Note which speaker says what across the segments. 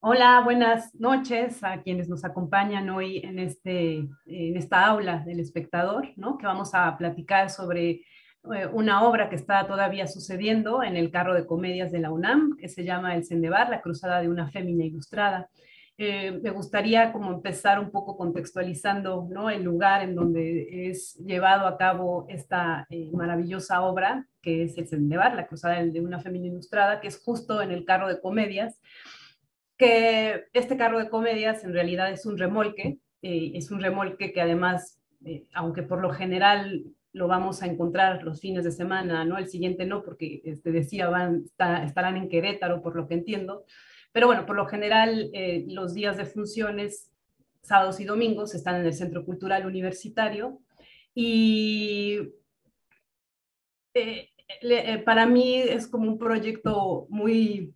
Speaker 1: Hola, buenas noches a quienes nos acompañan hoy en esta aula del espectador, ¿no? Que vamos a platicar sobre una obra que está todavía sucediendo en el carro de comedias de la UNAM, que se llama El Cendebar, la cruzada de una fémina ilustrada. Me gustaría como empezar un poco contextualizando, ¿no? El lugar en donde es llevado a cabo esta maravillosa obra, que es El Cendebar, la cruzada de una fémina ilustrada, que es justo en el carro de comedias, que este carro de comedias en realidad es un remolque que además, aunque por lo general lo vamos a encontrar los fines de semana, ¿no? El siguiente no, porque decía, estarán en Querétaro, por lo que entiendo, pero bueno, por lo general los días de funciones, sábados y domingos, están en el Centro Cultural Universitario y eh, para mí es como un proyecto muy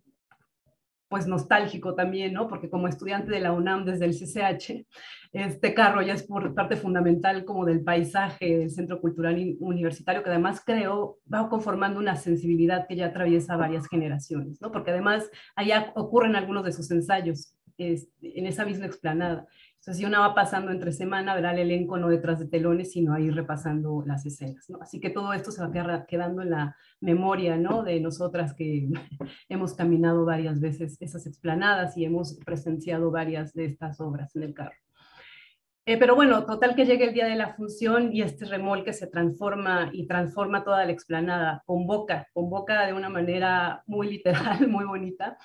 Speaker 1: pues nostálgico también, ¿no? Porque como estudiante de la UNAM desde el CCH, este carro ya es por parte fundamental como del paisaje del Centro Cultural Universitario, que además creo va conformando una sensibilidad que ya atraviesa varias generaciones, ¿no? Porque además allá ocurren algunos de sus ensayos en esa misma explanada. Entonces, si uno va pasando entre semana, verá el elenco no detrás de telones, sino ahí repasando las escenas, ¿no? Así que todo esto se va quedando en la memoria, ¿no? De nosotras que hemos caminado varias veces esas explanadas y hemos presenciado varias de estas obras en el carro. Pero bueno, total que llegue el día de la función y este remolque se transforma y transforma toda la explanada, convoca de una manera muy literal, muy bonita,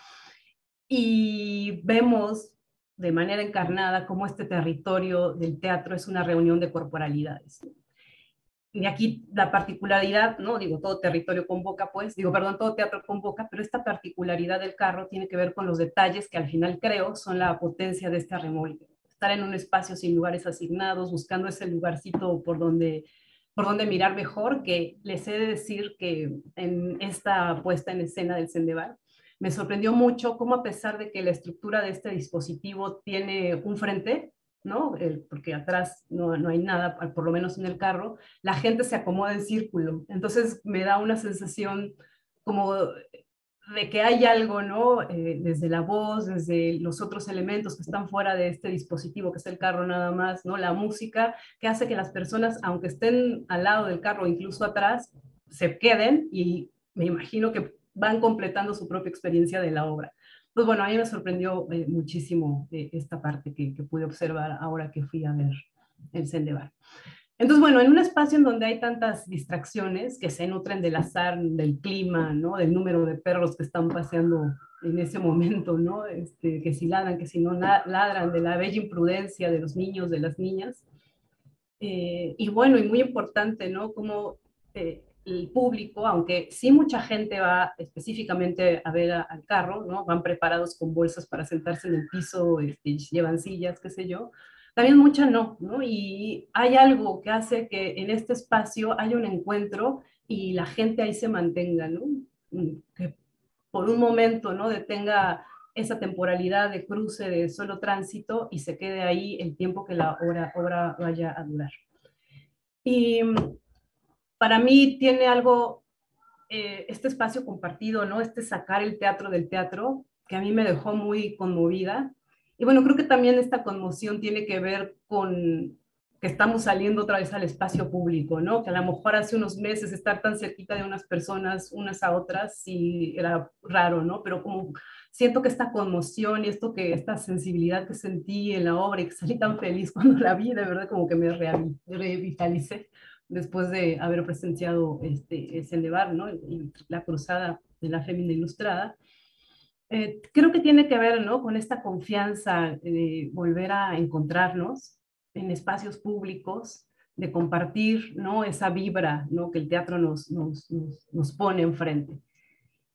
Speaker 1: y vemos de manera encarnada cómo este territorio del teatro es una reunión de corporalidades. Y aquí la particularidad, ¿no? Digo, todo territorio convoca, pues, digo, perdón, todo teatro convoca, pero esta particularidad del carro tiene que ver con los detalles que al final creo son la potencia de esta remolque. Estar en un espacio sin lugares asignados, buscando ese lugarcito por donde mirar mejor, que les he de decir que en esta puesta en escena del Cendeval, me sorprendió mucho cómo a pesar de que la estructura de este dispositivo tiene un frente, ¿no? Porque atrás no hay nada, por lo menos en el carro, la gente se acomoda en círculo. Entonces me da una sensación como de que hay algo, ¿no? Desde la voz, desde los otros elementos que están fuera de este dispositivo, que es el carro nada más, ¿no? La música, que hace que las personas, aunque estén al lado del carro, incluso atrás, se queden y me imagino que van completando su propia experiencia de la obra. Pues bueno, a mí me sorprendió muchísimo esta parte que pude observar ahora que fui a ver el Sendebar. Entonces, bueno, en un espacio en donde hay tantas distracciones que se nutren del azar, del clima, ¿no? Del número de perros que están paseando en ese momento, ¿no? Que si ladran, que si no ladran, de la bella imprudencia de los niños, de las niñas. Y bueno, y muy importante, ¿no? Como el público, aunque sí mucha gente va específicamente a ver al carro, ¿no? Van preparados con bolsas para sentarse en el piso, llevan sillas, qué sé yo. También mucha no, ¿no? Y hay algo que hace que en este espacio haya un encuentro y la gente ahí se mantenga, ¿no? Que por un momento, ¿no? Detenga esa temporalidad de cruce de solo tránsito y se quede ahí el tiempo que la obra vaya a durar. Y para mí tiene algo, este espacio compartido, ¿no? Este sacar el teatro del teatro, que a mí me dejó muy conmovida. Y bueno, creo que también esta conmoción tiene que ver con que estamos saliendo otra vez al espacio público, ¿no? Que a lo mejor hace unos meses estar tan cerquita de unas personas, unas a otras, sí era raro, ¿no? Pero como siento que esta conmoción y esta sensibilidad que sentí en la obra y que salí tan feliz cuando la vi, de verdad como que me revitalicé después de haber presenciado ese elevar, ¿no? Y la cruzada de la fémina ilustrada. Creo que tiene que ver, ¿no? Con esta confianza de volver a encontrarnos en espacios públicos, de compartir, ¿no? Esa vibra, ¿no? Que el teatro nos pone enfrente.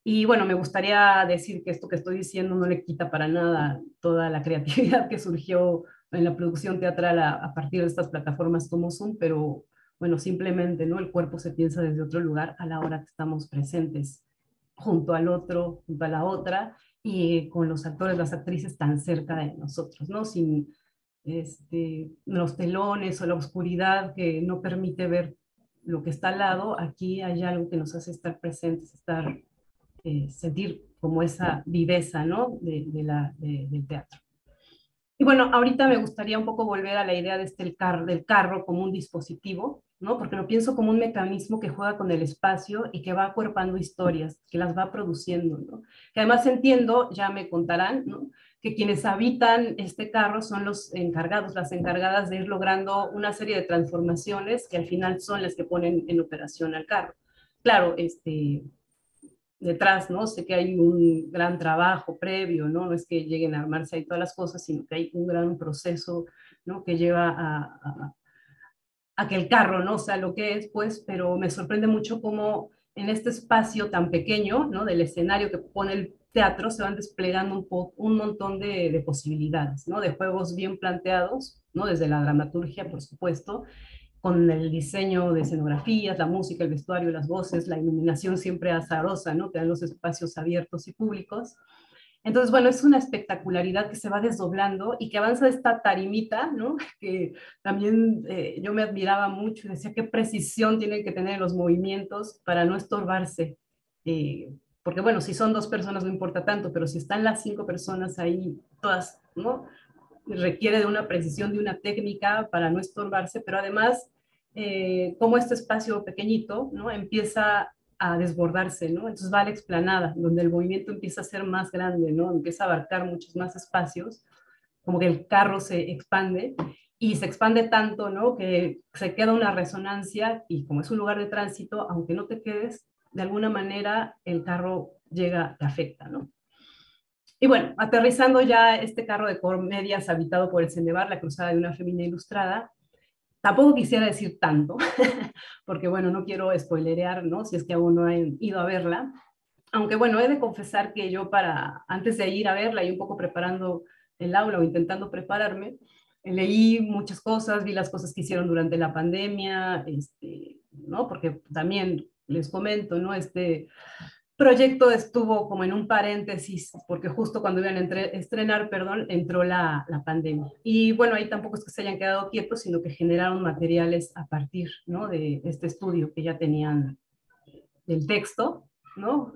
Speaker 1: Y bueno, me gustaría decir que esto que estoy diciendo no le quita para nada toda la creatividad que surgió en la producción teatral a partir de estas plataformas como Zoom, pero bueno, simplemente, ¿no? El cuerpo se piensa desde otro lugar a la hora que estamos presentes junto al otro, junto a la otra, y con los actores, las actrices tan cerca de nosotros, ¿no? Sin los telones o la oscuridad que no permite ver lo que está al lado, aquí hay algo que nos hace estar presentes, sentir como esa viveza, ¿no? Del teatro. Y bueno, ahorita me gustaría un poco volver a la idea de del carro como un dispositivo, ¿no? Porque lo pienso como un mecanismo que juega con el espacio y que va acuerpando historias, que las va produciendo, ¿no? Que además entiendo, ya me contarán, ¿no? Que quienes habitan este carro son los encargados, las encargadas de ir logrando una serie de transformaciones que al final son las que ponen en operación al carro. Claro, detrás, ¿no? Sé que hay un gran trabajo previo, ¿no? No es que lleguen a armarse ahí todas las cosas, sino que hay un gran proceso, ¿no? Que lleva a que el carro, ¿no? Sea lo que es, pues, pero me sorprende mucho cómo en este espacio tan pequeño, ¿no? Del escenario que pone el teatro, se van desplegando un montón de posibilidades, ¿no? De juegos bien planteados, ¿no? Desde la dramaturgia, por supuesto, con el diseño de escenografías, la música, el vestuario, las voces, la iluminación siempre azarosa, ¿no? Que dan los espacios abiertos y públicos. Entonces, bueno, es una espectacularidad que se va desdoblando y que avanza esta tarimita, ¿no? Que también yo me admiraba mucho y decía qué precisión tienen que tener los movimientos para no estorbarse. Porque bueno, si son dos personas no importa tanto, pero si están las cinco personas ahí, todas, ¿no? Requiere de una precisión, de una técnica para no estorbarse, pero además, como este espacio pequeñito, ¿no? Empieza a desbordarse, ¿no? Entonces va a la explanada, donde el movimiento empieza a ser más grande, ¿no? Empieza a abarcar muchos más espacios, como que el carro se expande y se expande tanto, ¿no? Que se queda una resonancia y como es un lugar de tránsito, aunque no te quedes, de alguna manera el carro llega, te afecta, ¿no? Y bueno, aterrizando ya este carro de comedias habitado por el Cendebar, la cruzada de una femina ilustrada, tampoco quisiera decir tanto, porque bueno, no quiero spoilerear, ¿no? Si es que aún no han ido a verla. Aunque bueno, he de confesar que yo antes de ir a verla y un poco preparando el aula o intentando prepararme, leí muchas cosas, vi las cosas que hicieron durante la pandemia, ¿no? Porque también les comento, ¿no? Este proyecto estuvo como en un paréntesis, porque justo cuando iban a estrenar, perdón, entró la pandemia. Y bueno, ahí tampoco es que se hayan quedado quietos, sino que generaron materiales a partir, ¿no? De este estudio que ya tenían del texto, ¿no?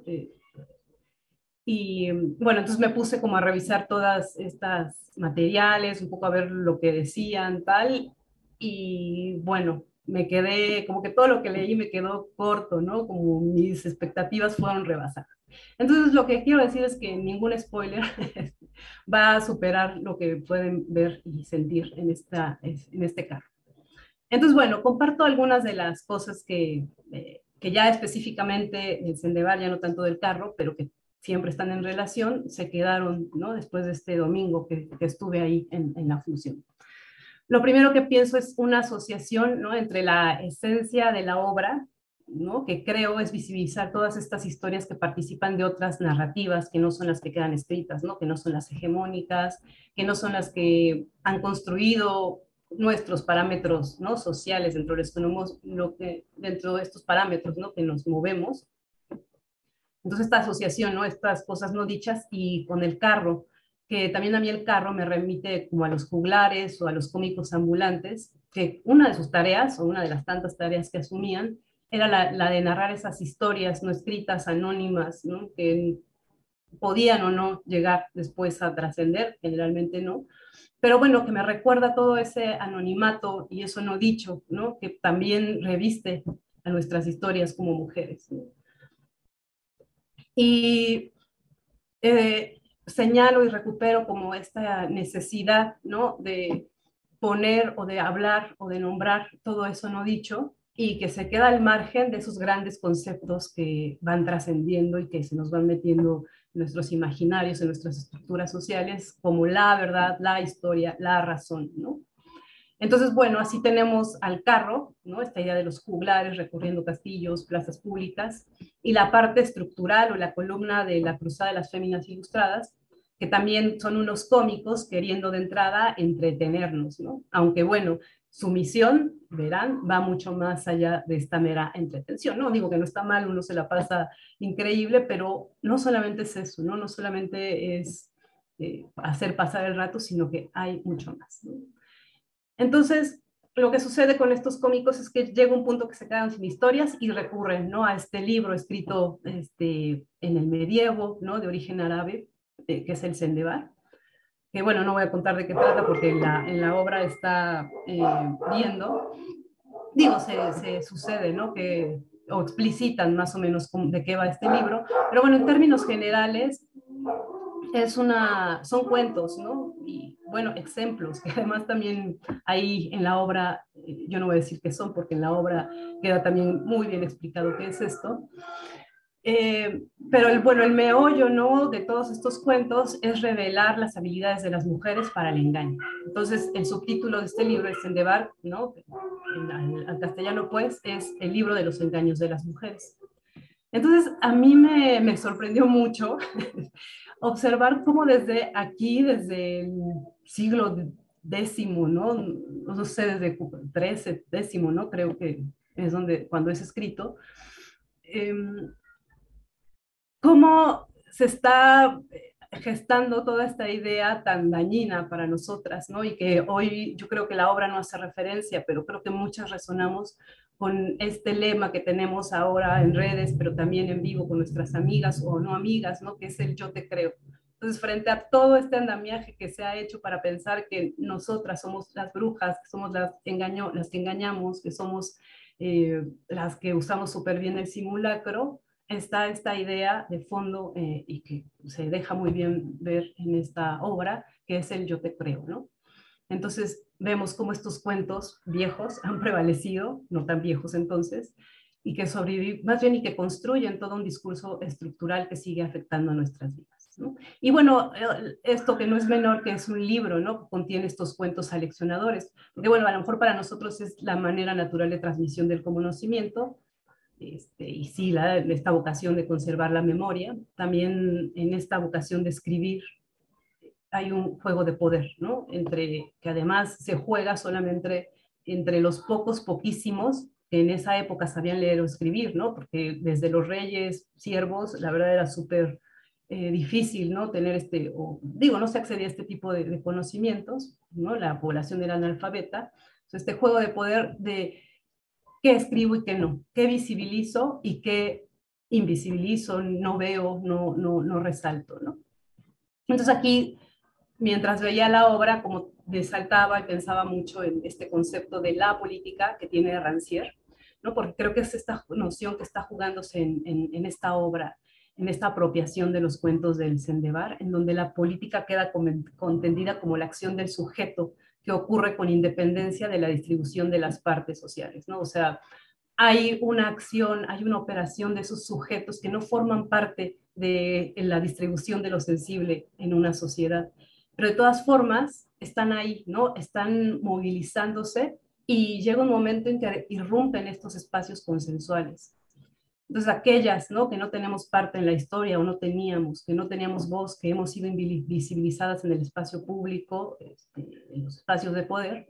Speaker 1: Y bueno, entonces me puse como a revisar todas estas materiales, un poco a ver lo que decían, tal, y bueno, me quedé, como que todo lo que leí me quedó corto, ¿no? Como mis expectativas fueron rebasadas. Entonces lo que quiero decir es que ningún spoiler va a superar lo que pueden ver y sentir en este carro. Entonces, bueno, comparto algunas de las cosas que ya específicamente en Sendeval, ya no tanto del carro, pero que siempre están en relación, se quedaron, ¿no? Después de este domingo que estuve ahí en la función. Lo primero que pienso es una asociación, ¿no? Entre la esencia de la obra, ¿no? Que creo es visibilizar todas estas historias que participan de otras narrativas que no son las que quedan escritas, ¿no? Que no son las hegemónicas, que no son las que han construido nuestros parámetros, ¿no? Sociales dentro de, dentro de estos parámetros, ¿no? Que nos movemos. Entonces esta asociación, ¿no? Estas cosas no dichas y con el carro, que también a mí el carro me remite como a los juglares o a los cómicos ambulantes, que una de sus tareas o una de las tantas tareas que asumían era la de narrar esas historias no escritas, anónimas, ¿no? Que podían o no llegar después a trascender, generalmente no, pero bueno, que me recuerda todo ese anonimato y eso no dicho, ¿no? Que también reviste a nuestras historias como mujeres, ¿no? Y señalo y recupero como esta necesidad, ¿no? De poner o de hablar o de nombrar todo eso no dicho y que se queda al margen de esos grandes conceptos que van trascendiendo y que se nos van metiendo en nuestros imaginarios, en nuestras estructuras sociales, como la verdad, la historia, la razón, ¿no? Entonces, bueno, así tenemos al carro, ¿no? Esta idea de los juglares recorriendo castillos, plazas públicas, y la parte estructural o la columna de la Cruzada de las Féminas Ilustradas, que también son unos cómicos queriendo de entrada entretenernos, ¿no? Aunque bueno, su misión, verán, va mucho más allá de esta mera entretención, ¿no? Digo que no está mal, uno se la pasa increíble, pero no solamente es eso, ¿no? No solamente es hacer pasar el rato, sino que hay mucho más, ¿no? Entonces, lo que sucede con estos cómicos es que llega un punto que se quedan sin historias y recurren, ¿no?, a este libro escrito en el medievo, ¿no?, de origen árabe, que es el Sendebar, que bueno, no voy a contar de qué trata porque en la obra está viendo, digo, se sucede, ¿no?, que, o explicitan más o menos de qué va este libro, pero bueno, en términos generales, son cuentos, ¿no? Y bueno, ejemplos, que además también ahí en la obra, yo no voy a decir qué son, porque en la obra queda también muy bien explicado qué es esto. Pero bueno, el meollo, ¿no?, de todos estos cuentos es revelar las habilidades de las mujeres para el engaño. Entonces, el subtítulo de este libro es Sendebar, ¿no?, al castellano pues, es el libro de los engaños de las mujeres. Entonces, a mí me sorprendió mucho observar cómo desde aquí, desde el siglo décimo, ¿no? No sé, desde 13, décimo, ¿no? Creo que es donde, cuando es escrito, eh, cómo se está gestando toda esta idea tan dañina para nosotras, ¿no? Y que hoy yo creo que la obra no hace referencia, pero creo que muchas resonamos con este lema que tenemos ahora en redes, pero también en vivo con nuestras amigas o no amigas, ¿no?, que es el yo te creo. Entonces, frente a todo este andamiaje que se ha hecho para pensar que nosotras somos las brujas, que somos las que engañamos, que somos las que usamos súper bien el simulacro, está esta idea de fondo y que se deja muy bien ver en esta obra, que es el yo te creo, ¿no? Entonces vemos cómo estos cuentos viejos han prevalecido, no tan viejos entonces, y que sobreviven, más bien, y que construyen todo un discurso estructural que sigue afectando a nuestras vidas, ¿no? Y bueno, esto que no es menor, que es un libro, ¿no?, que contiene estos cuentos aleccionadores, porque bueno, a lo mejor para nosotros es la manera natural de transmisión del conocimiento, y sí, esta vocación de conservar la memoria, también en esta vocación de escribir hay un juego de poder, ¿no?, que además se juega solamente entre los poquísimos que en esa época sabían leer o escribir, ¿no?, porque desde los reyes, siervos, la verdad era súper difícil, ¿no?, tener digo, no se accedía a este tipo de conocimientos, ¿no?, la población era analfabeta. Entonces, este juego de poder de qué escribo y qué no, qué visibilizo y qué invisibilizo, no veo, no resalto, ¿no? Entonces aquí, mientras veía la obra, como resaltaba y pensaba mucho en este concepto de la política que tiene Rancière, ¿no? Porque creo que es esta noción que está jugándose en esta obra, en esta apropiación de los cuentos del Sendebar, en donde la política queda contendida como la acción del sujeto que ocurre con independencia de la distribución de las partes sociales, ¿no? O sea, hay una acción, hay una operación de esos sujetos que no forman parte de la distribución de lo sensible en una sociedad, pero de todas formas están ahí, ¿no? Están movilizándose y llega un momento en que irrumpen estos espacios consensuales. Entonces, aquellas, ¿no?, que no tenemos parte en la historia o no teníamos, que no teníamos voz, que hemos sido invisibilizadas en el espacio público, en los espacios de poder,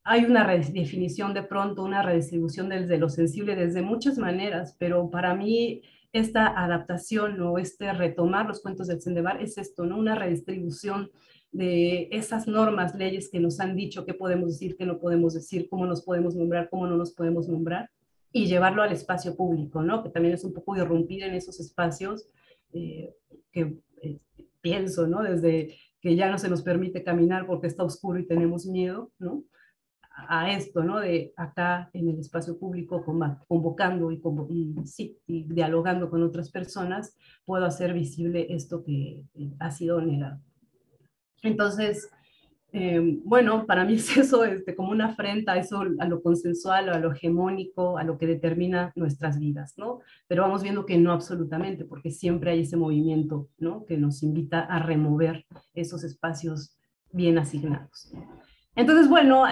Speaker 1: hay una redefinición de pronto, una redistribución desde lo sensible, desde muchas maneras, pero para mí esta adaptación o retomar los cuentos del Sendebar es esto, ¿no? Una redistribución de esas normas, leyes que nos han dicho qué podemos decir, qué no podemos decir, cómo nos podemos nombrar, cómo no nos podemos nombrar, y llevarlo al espacio público, ¿no? Que también es un poco irrumpir en esos espacios que pienso, ¿no? Desde que ya no se nos permite caminar porque está oscuro y tenemos miedo, ¿no?, a esto, ¿no?, de acá en el espacio público, convocando y dialogando con otras personas, puedo hacer visible esto que ha sido negado. Entonces, bueno, para mí es eso, como una afrenta a eso, a lo consensual, a lo hegemónico, a lo que determina nuestras vidas, ¿no? Pero vamos viendo que no absolutamente, porque siempre hay ese movimiento, ¿no?, que nos invita a remover esos espacios bien asignados. Entonces, bueno,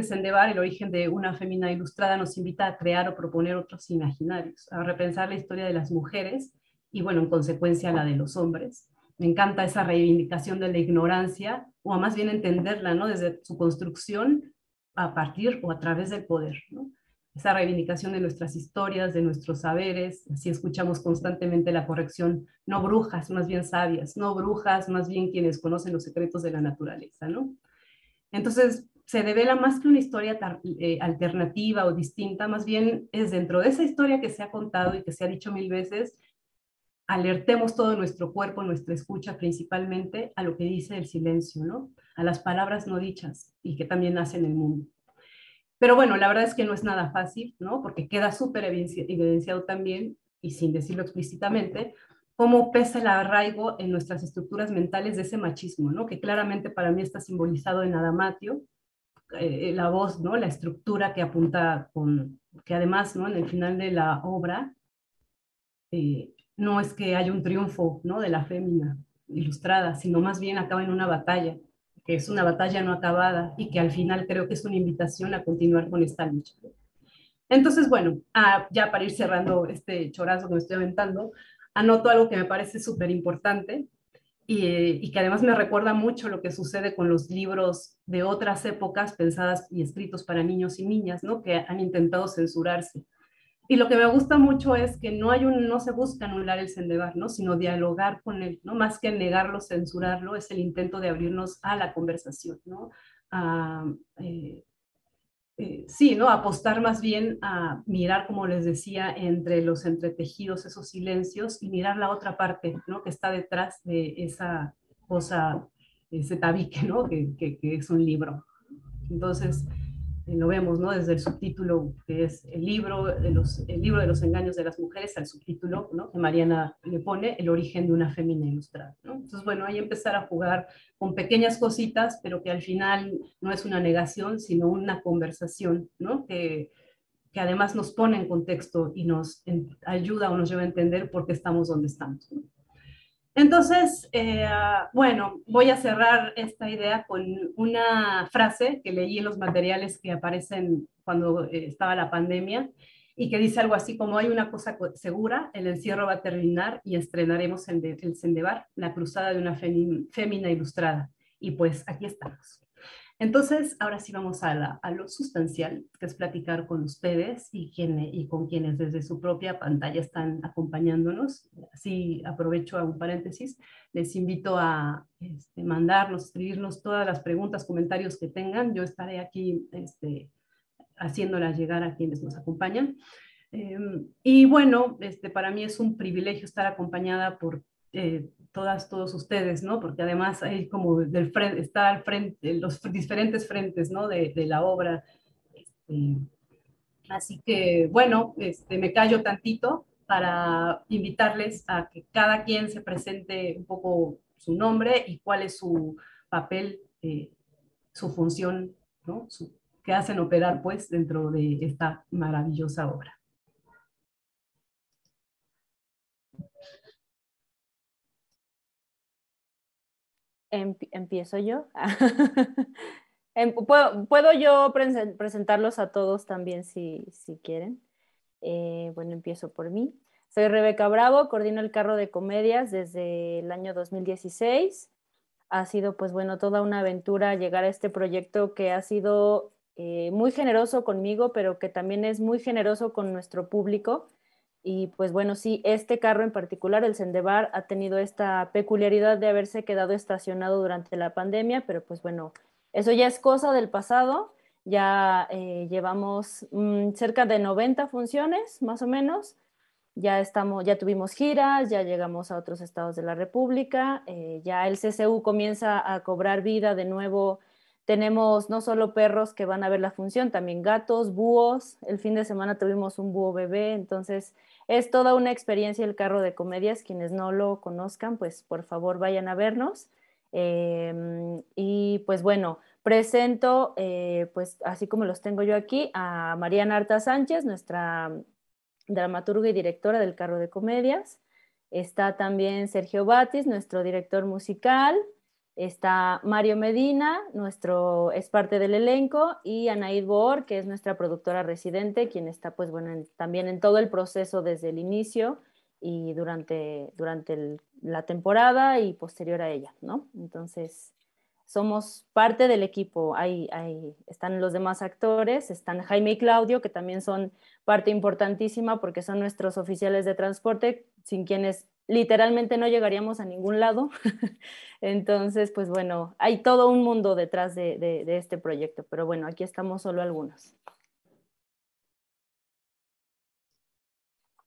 Speaker 1: Sendebar, el origen de una fémina ilustrada, nos invita a crear o proponer otros imaginarios, a repensar la historia de las mujeres y, bueno, en consecuencia, la de los hombres. Me encanta esa reivindicación de la ignorancia, o más bien entenderla, ¿no?, desde su construcción a partir o a través del poder, ¿no? Esa reivindicación de nuestras historias, de nuestros saberes, así escuchamos constantemente la corrección, no brujas, más bien sabias, no brujas, más bien quienes conocen los secretos de la naturaleza, ¿no? Entonces, se devela más que una historia alternativa o distinta, más bien es dentro de esa historia que se ha contado y que se ha dicho mil veces, alertemos todo nuestro cuerpo, nuestra escucha principalmente a lo que dice el silencio, ¿no? A las palabras no dichas y que también hacen el mundo. Pero bueno, la verdad es que no es nada fácil, ¿no? Porque queda súper evidenciado también, y sin decirlo explícitamente, cómo pesa el arraigo en nuestras estructuras mentales de ese machismo, ¿no? Que claramente para mí está simbolizado en Adamatio, la voz, ¿no? La estructura que apunta con, que además, ¿no? En el final de la obra, no es que haya un triunfo, ¿no? De la fémina ilustrada, sino más bien acaba en una batalla, que es una batalla no acabada y que al final creo que es una invitación a continuar con esta lucha. Entonces, bueno, ya para ir cerrando este chorazo que me estoy aventando, anoto algo que me parece súper importante y que además me recuerda mucho lo que sucede con los libros de otras épocas pensadas y escritos para niños y niñas, ¿no? Que han intentado censurarse. Y lo que me gusta mucho es que no se busca anular el Sendebar, ¿no? Sino dialogar con él, ¿no? Más que negarlo, censurarlo, es el intento de abrirnos a la conversación, ¿no? A, sí, ¿no? Apostar más bien a mirar, como les decía, entre los entretejidos, esos silencios, y mirar la otra parte, ¿no? Que está detrás de esa cosa, ese tabique, ¿no? Que es un libro. Entonces, lo vemos, ¿no? Desde el subtítulo, que es el libro de los engaños de las mujeres, al subtítulo, ¿no? Que Mariana le pone, el origen de una fémina ilustrada, ¿no? Entonces, bueno, ahí empezar a jugar con pequeñas cositas, pero que al final no es una negación, sino una conversación, ¿no? Que además nos pone en contexto y ayuda o nos lleva a entender por qué estamos donde estamos, ¿no? Entonces, bueno, voy a cerrar esta idea con una frase que leí en los materiales que aparecen cuando estaba la pandemia y que dice algo así como: hay una cosa segura, el encierro va a terminar y estrenaremos el Sendebar, la cruzada de una fémina ilustrada. Y pues aquí estamos. Entonces, ahora sí vamos a lo sustancial, que es platicar con ustedes y con quienes desde su propia pantalla están acompañándonos. Así aprovecho a un paréntesis, les invito a mandarnos, escribirnos todas las preguntas, comentarios que tengan. Yo estaré aquí haciéndolas llegar a quienes nos acompañan. Y bueno, para mí es un privilegio estar acompañada por todos ustedes, ¿no? Porque además hay como está al frente, los diferentes frentes, ¿no? De la obra. Este, así que, bueno, me callo tantito para invitarles a que cada quien se presente un poco su nombre y cuál es su papel, su función, ¿no? Que hacen operar, pues, dentro de esta maravillosa obra.
Speaker 2: Empiezo yo. ¿Puedo yo presentarlos a todos también si quieren? Bueno, empiezo por mí. Soy Rebeca Bravo, coordino el carro de comedias desde el año 2016. Ha sido, pues bueno, toda una aventura llegar a este proyecto que ha sido muy generoso conmigo, pero que también es muy generoso con nuestro público. Y pues bueno, sí, este carro en particular, el Sendebar, ha tenido esta peculiaridad de haberse quedado estacionado durante la pandemia, pero pues bueno, eso ya es cosa del pasado. Ya llevamos cerca de 90 funciones, más o menos. Ya tuvimos giras, ya llegamos a otros estados de la República, ya el CCU comienza a cobrar vida de nuevo. Tenemos no solo perros que van a ver la función, también gatos, búhos. El fin de semana tuvimos un búho bebé, entonces es toda una experiencia el carro de comedias. Quienes no lo conozcan, pues por favor vayan a vernos. Y pues bueno, presento, pues así como los tengo yo aquí, a Mariana Arta Sánchez, nuestra dramaturga y directora del Carro de Comedias. Está también Sergio Batis, nuestro director musical. Está Mario Medina, es parte del elenco, y Anaid Boor, que es nuestra productora residente, quien está pues bueno también en todo el proceso desde el inicio y durante la temporada y posterior a ella, ¿no? Entonces, somos parte del equipo. Están los demás actores, están Jaime y Claudio, que también son parte importantísima porque son nuestros oficiales de transporte, sin quienes literalmente no llegaríamos a ningún lado. Entonces, pues bueno, hay todo un mundo detrás de este proyecto, pero bueno, aquí estamos solo algunos.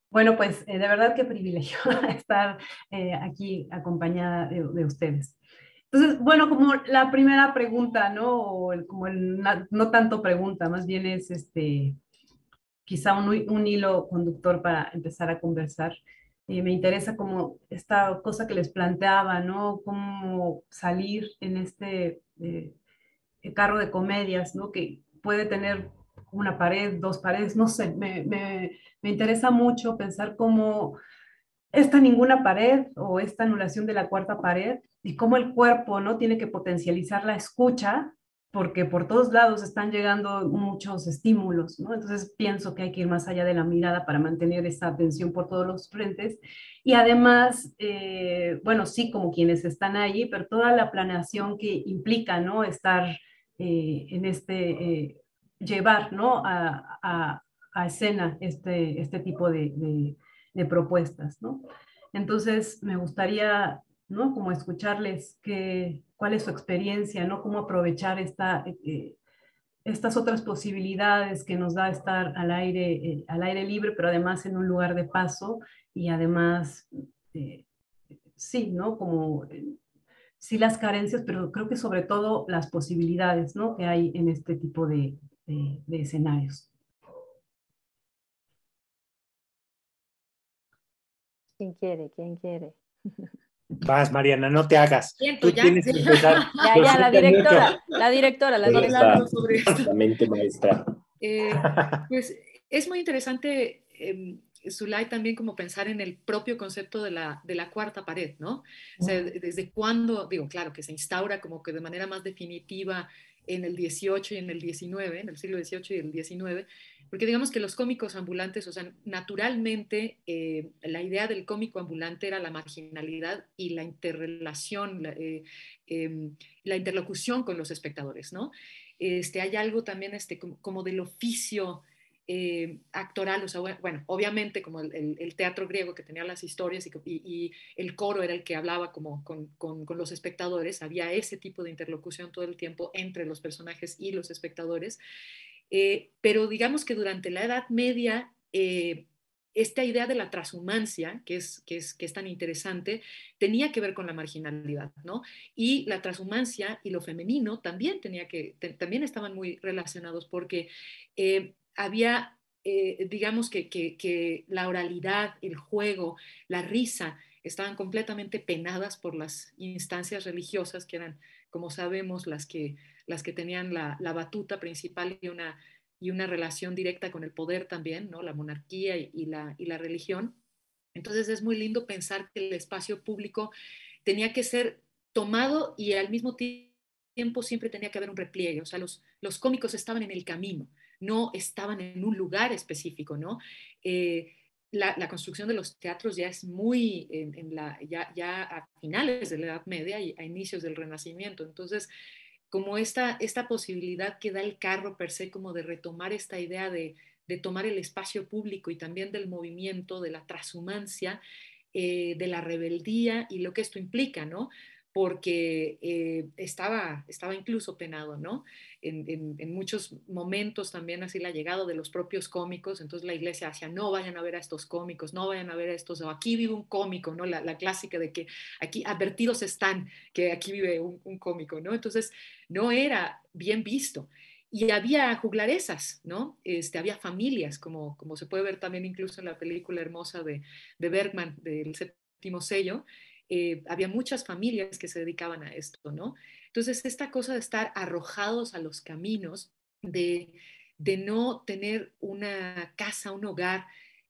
Speaker 1: Bueno, pues de verdad qué privilegio estar aquí acompañada de ustedes. Entonces, bueno, como la primera pregunta, ¿no? Como no tanto pregunta, más bien es quizá un hilo conductor para empezar a conversar. Me interesa como esta cosa que les planteaba, ¿no? Cómo salir en carro de comedias, ¿no? Que puede tener una pared, dos paredes, no sé, me interesa mucho pensar cómo esta ninguna pared o esta anulación de la cuarta pared y cómo el cuerpo, ¿no? Tiene que potencializar la escucha porque por todos lados están llegando muchos estímulos, ¿no? Entonces pienso que hay que ir más allá de la mirada para mantener esa atención por todos los frentes. Y además, bueno, sí, como quienes están allí, pero toda la planeación que implica, ¿no? Estar en llevar, ¿no? A escena este tipo de propuestas, ¿no? Entonces, me gustaría, ¿no? Como escucharles cuál es su experiencia, ¿no? Cómo aprovechar estas otras posibilidades que nos da estar al aire libre, pero además en un lugar de paso y además, eh, sí, ¿no? Como, sí las carencias, pero creo que sobre todo las posibilidades, ¿no? Que hay en este tipo de escenarios.
Speaker 2: ¿Quién quiere? ¿Quién quiere?
Speaker 3: Vas, Mariana, no te hagas.
Speaker 4: Siento
Speaker 3: Tú
Speaker 4: ya.
Speaker 3: tienes que empezar.
Speaker 2: Ya,
Speaker 3: Lo
Speaker 2: ya, la
Speaker 3: siento mucho.
Speaker 2: directora, la directora, la
Speaker 4: Estoy
Speaker 2: directora.
Speaker 4: hablando sobre esto.
Speaker 5: La mente maestra.
Speaker 4: Pues es muy interesante, Zulay, también como pensar en el propio concepto de la cuarta pared, ¿no? O sea, desde cuándo, digo, claro, que se instaura como que de manera más definitiva en el 18 y en el 19, en el siglo XVIII y el 19, porque digamos que los cómicos ambulantes, o sea, naturalmente la idea del cómico ambulante era la marginalidad y la interrelación, la interlocución con los espectadores, ¿no? Hay algo también como del oficio actoral, o sea, bueno, obviamente como el teatro griego que tenía las historias y el coro era el que hablaba como con los espectadores, había ese tipo de interlocución todo el tiempo entre los personajes y los espectadores, pero digamos que durante la Edad Media esta idea de la transhumancia, que es tan interesante, tenía que ver con la marginalidad, ¿no? Y la transhumancia y lo femenino también, también estaban muy relacionados porque había, digamos que la oralidad, el juego, la risa, estaban completamente penadas por las instancias religiosas que eran, como sabemos, las que tenían la batuta principal y una relación directa con el poder también, ¿no? La monarquía y la religión. Entonces es muy lindo pensar que el espacio público tenía que ser tomado y al mismo tiempo siempre tenía que haber un repliegue, o sea, los cómicos estaban en el camino, no estaban en un lugar específico, ¿no? La construcción de los teatros ya es muy ya a finales de la Edad Media y a inicios del Renacimiento. Entonces, como esta posibilidad que da el carro per se, como de retomar esta idea de tomar el espacio público y también del movimiento, de la transhumancia, de la rebeldía y lo que esto implica, ¿no? Porque estaba incluso penado, ¿no? En muchos momentos también así la llegada de los propios cómicos, entonces la iglesia decía, no vayan a ver a estos cómicos, no vayan a ver a estos, o aquí vive un cómico, ¿no? La clásica de que aquí advertidos están que aquí vive un cómico, ¿no? Entonces no era bien visto. Y había juglaresas, ¿no? Había familias, como se puede ver también incluso en la película hermosa de Bergman, del séptimo sello, había muchas familias que se dedicaban a esto, ¿no? Entonces, esta cosa de estar arrojados a los caminos, de no tener una casa, un hogar,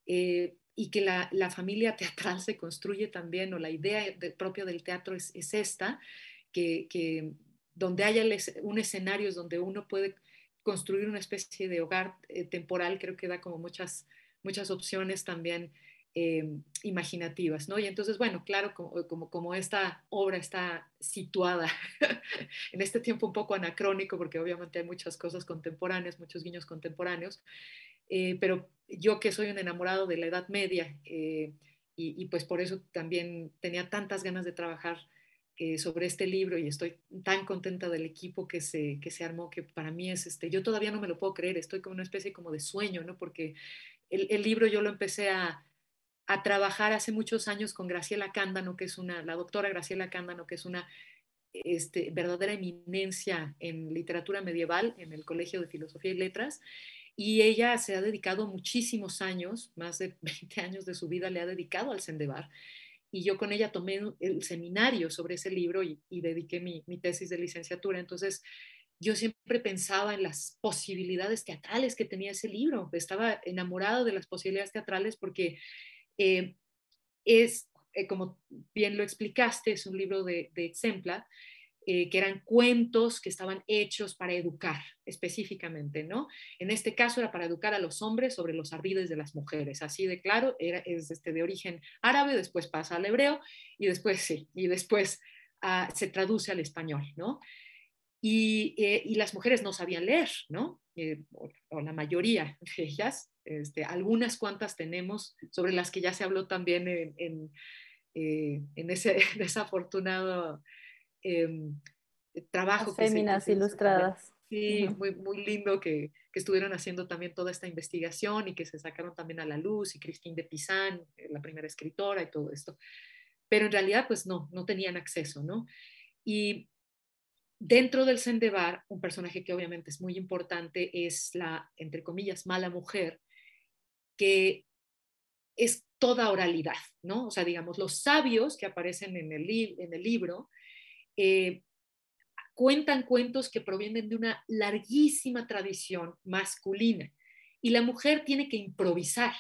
Speaker 4: y que la familia teatral se construye también, o la idea propia del teatro es esta, que donde haya un escenario donde uno puede construir una especie de hogar temporal, creo que da como muchas opciones también imaginativas, ¿no? Y entonces, bueno, claro, como esta obra está situada en este tiempo un poco anacrónico, porque obviamente hay muchas cosas contemporáneas, muchos guiños contemporáneos, pero yo que soy un enamorado de la Edad Media, y pues por eso también tenía tantas ganas de trabajar sobre este libro y estoy tan contenta del equipo que se armó, que para mí es, yo todavía no me lo puedo creer, estoy como una especie como de sueño, ¿no? Porque el libro yo lo empecé a trabajar hace muchos años con Graciela Cándano, que es la doctora Graciela Cándano, que es una verdadera eminencia en literatura medieval en el Colegio de Filosofía y Letras, y ella se ha dedicado muchísimos años, más de 20 años de su vida le ha dedicado al Sendebar, y yo con ella tomé el seminario sobre ese libro y dediqué mi tesis de licenciatura. Entonces, yo siempre pensaba en las posibilidades teatrales que tenía ese libro. Estaba enamorado de las posibilidades teatrales porque eh, como bien lo explicaste, es un libro de Exempla, que eran cuentos que estaban hechos para educar específicamente, ¿no? En este caso era para educar a los hombres sobre los ardides de las mujeres, así de claro, es de origen árabe, después pasa al hebreo y después sí, y después se traduce al español, ¿no? Y las mujeres no sabían leer, ¿no? O la mayoría de ellas, algunas cuantas tenemos, sobre las que ya se habló también en ese desafortunado trabajo
Speaker 2: Las féminas ilustradas.
Speaker 4: Sí, muy, muy lindo que estuvieron haciendo también toda esta investigación y que se sacaron también a la luz, y Christine de Pizan, la primera escritora y todo esto. Pero en realidad, pues no tenían acceso, ¿no? Y dentro del Sendebar, un personaje que obviamente es muy importante es la, entre comillas, mala mujer, que es toda oralidad, ¿no? O sea, digamos, los sabios que aparecen en el libro cuentan cuentos que provienen de una larguísima tradición masculina y la mujer tiene que improvisar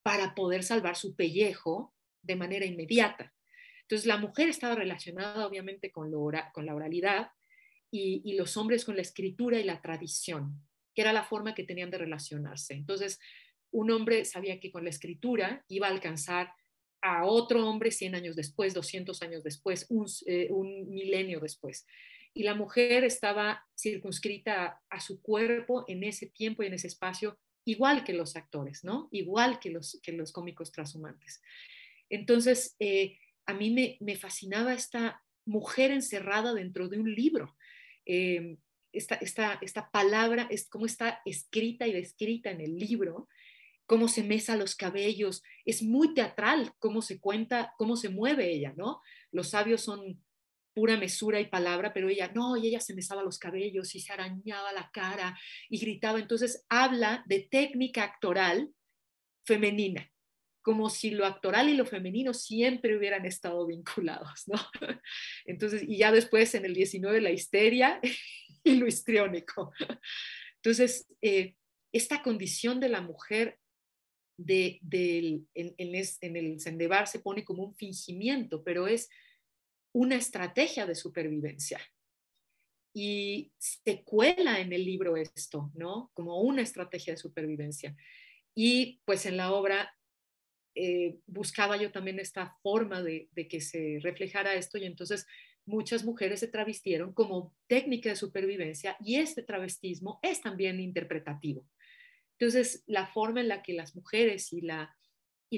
Speaker 4: para poder salvar su pellejo de manera inmediata. Entonces la mujer estaba relacionada obviamente con la oralidad y los hombres con la escritura y la tradición, que era la forma que tenían de relacionarse. Entonces un hombre sabía que con la escritura iba a alcanzar a otro hombre 100 años después, 200 años después, un milenio después. Y la mujer estaba circunscrita a su cuerpo en ese tiempo y en ese espacio, igual que los actores, ¿no? Igual que los cómicos transhumantes. Entonces, a mí me fascinaba esta mujer encerrada dentro de un libro. Esta palabra, cómo está escrita y descrita en el libro, cómo se mesa los cabellos, es muy teatral cómo se cuenta, cómo se mueve ella, ¿no? Los sabios son pura mesura y palabra, pero ella no, y ella se mesaba los cabellos y se arañaba la cara y gritaba. Entonces habla de técnica actoral femenina, como si lo actoral y lo femenino siempre hubieran estado vinculados, ¿no? Entonces, y ya después en el 19 la histeria y lo histriónico. Entonces, esta condición de la mujer en el Sendebar se pone como un fingimiento, pero es una estrategia de supervivencia. Y se cuela en el libro esto, ¿no? Como una estrategia de supervivencia. Y pues en la obra buscaba yo también esta forma de que se reflejara esto y entonces muchas mujeres se travistieron como técnica de supervivencia y este travestismo es también interpretativo. Entonces, la forma en la que las mujeres y la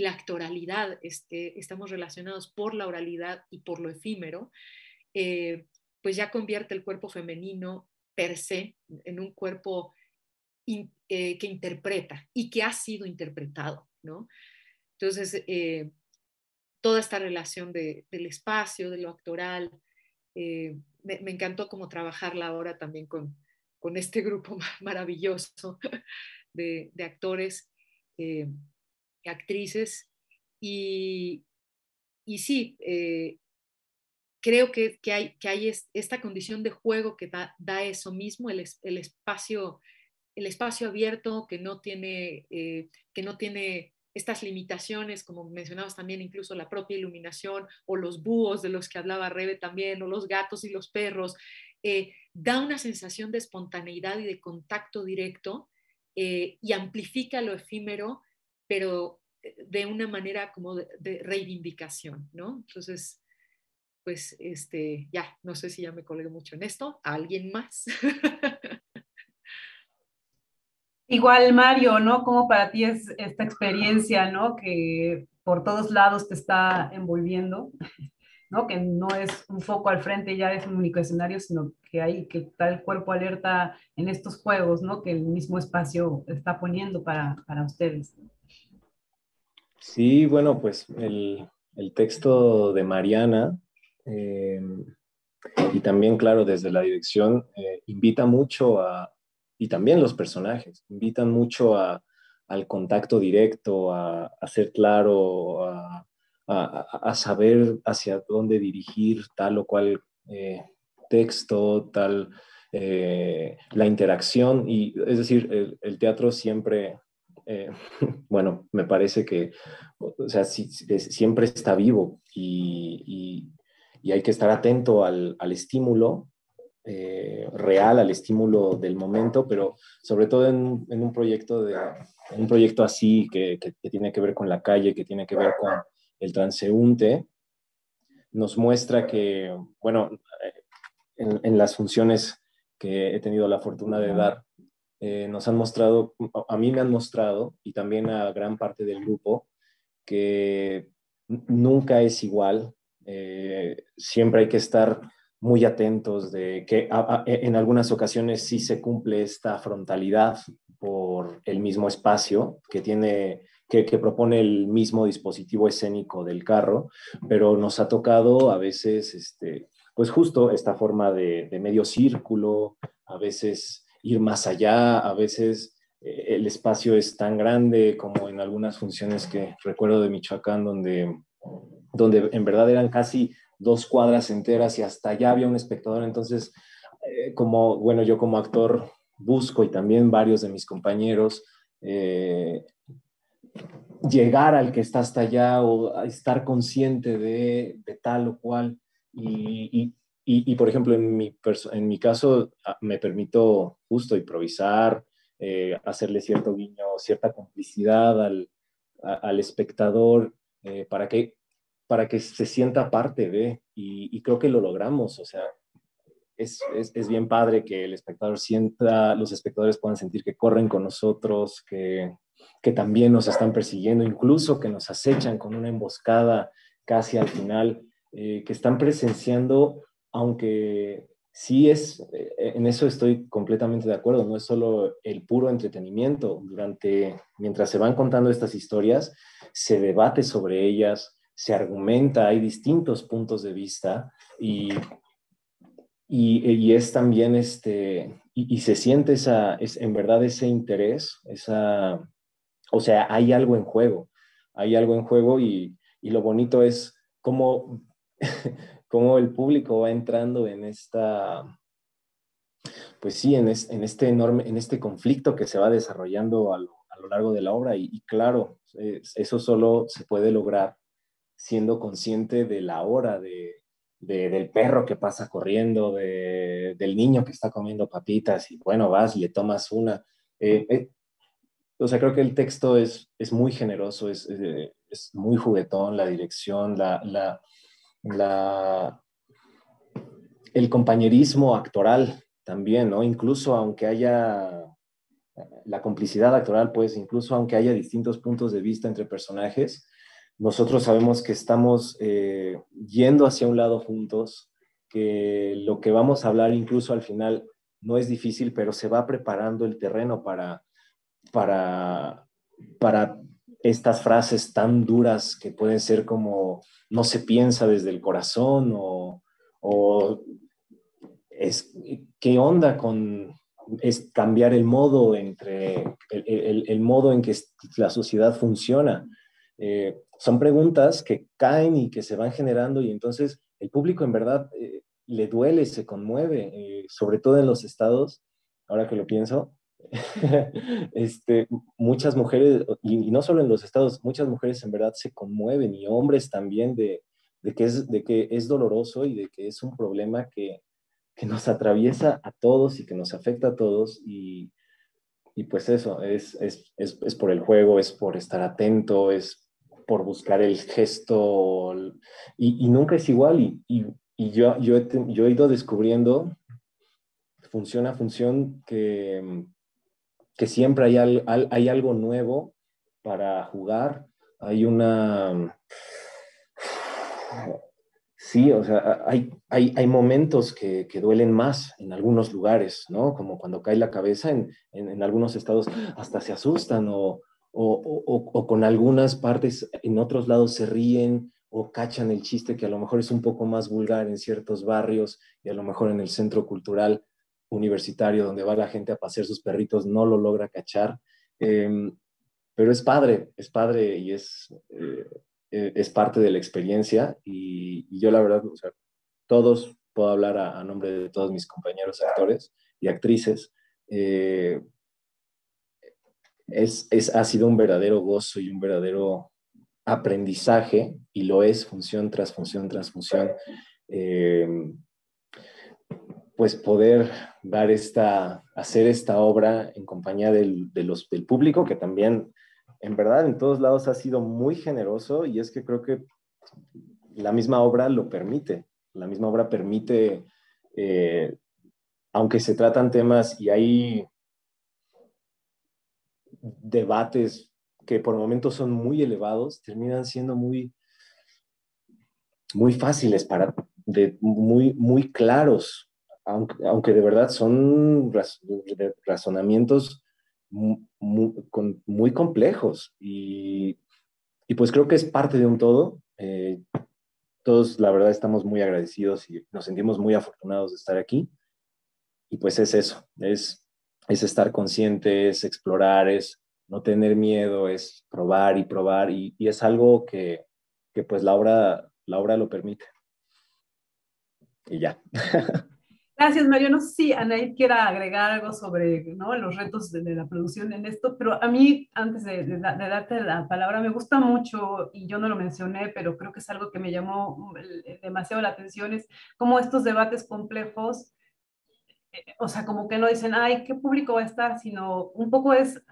Speaker 4: actoralidad estamos relacionados por la oralidad y por lo efímero, pues ya convierte el cuerpo femenino per se en un cuerpo que interpreta y que ha sido interpretado, ¿no? Entonces, toda esta relación del espacio, de lo actoral, me encantó como trabajarla ahora también con este grupo maravilloso de actores, actrices, y sí, creo que hay esta condición de juego que da eso mismo, el espacio abierto que no tiene estas limitaciones, como mencionabas también, incluso la propia iluminación o los búhos de los que hablaba Rebe también, o los gatos y los perros, da una sensación de espontaneidad y de contacto directo y amplifica lo efímero, pero de una manera como de reivindicación, ¿no? Entonces, pues, ya, no sé si ya me colgué mucho en esto. ¿A alguien más?
Speaker 1: Igual, Mario, ¿no? ¿Cómo para ti es esta experiencia, ¿no? Que por todos lados te está envolviendo, ¿no? Que no es un foco al frente y ya es un único escenario, sino que está el cuerpo alerta en estos juegos, ¿no? Que el mismo espacio está poniendo para ustedes.
Speaker 5: Sí, bueno, pues el texto de Mariana, eh, y también, claro, desde la dirección, invita mucho y también los personajes, invitan mucho al contacto directo, a ser claro, a saber hacia dónde dirigir tal o cual texto, la interacción. Y es decir, el teatro siempre, eh, bueno, me parece que, o sea, siempre está vivo y hay que estar atento al estímulo real, al estímulo del momento, pero sobre todo en un proyecto así que tiene que ver con la calle, que tiene que ver con el transeúnte, nos muestra que, bueno, en las funciones que he tenido la fortuna de dar, nos han mostrado, a mí me han mostrado, y también a gran parte del grupo, que nunca es igual. Siempre hay que estar muy atentos de que en algunas ocasiones sí se cumple esta frontalidad por el mismo espacio que tiene, que propone el mismo dispositivo escénico del carro, pero nos ha tocado a veces, pues justo esta forma de medio círculo, a veces ir más allá, a veces el espacio es tan grande como en algunas funciones que recuerdo de Michoacán, donde en verdad eran casi 2 cuadras enteras y hasta allá había un espectador. Entonces, como, bueno, yo como actor busco y también varios de mis compañeros llegar al que está hasta allá o estar consciente de tal o cual. Por ejemplo, en mi caso, me permito justo improvisar, hacerle cierto guiño, cierta complicidad al espectador, para que se sienta parte de, y creo que lo logramos. O sea, es bien padre que el espectador sienta, los espectadores puedan sentir que corren con nosotros, que también nos están persiguiendo, incluso que nos acechan con una emboscada casi al final, que están presenciando, aunque sí en eso estoy completamente de acuerdo, no es solo el puro entretenimiento. Mientras se van contando estas historias, se debate sobre ellas, se argumenta, hay distintos puntos de vista, y es también y se siente en verdad ese interés, o sea, hay algo en juego, hay algo en juego, y lo bonito es cómo, cómo el público va entrando en pues sí, en este conflicto que se va desarrollando a lo largo de la obra, y claro, eso solo se puede lograr siendo consciente de la hora, del perro que pasa corriendo, del niño que está comiendo papitas, y bueno, vas y le tomas una. O sea, creo que el texto es muy generoso, es muy juguetón, la dirección, la, el compañerismo actoral también, ¿no? Incluso aunque haya la complicidad actoral, pues incluso aunque haya distintos puntos de vista entre personajes, nosotros sabemos que estamos yendo hacia un lado juntos, que lo que vamos a hablar incluso al final no es difícil, pero se va preparando el terreno para, para estas frases tan duras que pueden ser como no se piensa desde el corazón, o qué onda con es cambiar el modo el modo en que la sociedad funciona. Son preguntas que caen y que se van generando, y entonces el público en verdad le duele, se conmueve, sobre todo en los estados, ahora que lo pienso. Muchas mujeres, y no solo en los estados, muchas mujeres en verdad se conmueven, y hombres también, de que es doloroso y de que es un problema que nos atraviesa a todos y que nos afecta a todos. Y pues eso, es por el juego, es por estar atento, es por buscar el gesto, y nunca es igual. Y yo he ido descubriendo función a función que siempre hay algo nuevo para jugar, hay una... Sí, o sea, hay momentos que duelen más en algunos lugares, ¿no? Como cuando cae la cabeza en algunos estados hasta se asustan o con algunas partes en otros lados se ríen o cachan el chiste que a lo mejor es un poco más vulgar en ciertos barrios y a lo mejor en el centro cultural universitario donde va la gente a pasear sus perritos no lo logra cachar. Pero es padre y es parte de la experiencia y yo la verdad, o sea, todos, puedo hablar a nombre de todos mis compañeros actores y actrices, eh, ha sido un verdadero gozo y un verdadero aprendizaje, y lo es función tras función tras función, eh, pues poder hacer esta obra en compañía del público, que también, en verdad, en todos lados ha sido muy generoso, y es que creo que la misma obra lo permite. La misma obra permite, eh, aunque se tratan temas y hay debates que por momentos son muy elevados, terminan siendo muy fáciles muy claros, aunque de verdad son razonamientos muy complejos y pues creo que es parte de un todo. Todos la verdad estamos muy agradecidos y nos sentimos muy afortunados de estar aquí y pues es eso, es estar consciente, es explorar, es no tener miedo, es probar y probar y es algo que pues la obra lo permite. Y ya.
Speaker 1: Gracias, Mario. No sé si Anaid quiera agregar algo sobre, ¿no?, los retos de la producción en esto, pero a mí, antes de darte la palabra, me gusta mucho, y yo no lo mencioné, pero creo que es algo que me llamó demasiado la atención, es cómo estos debates complejos, o sea, como que no dicen, ay, ¿qué público va a estar? Sino un poco es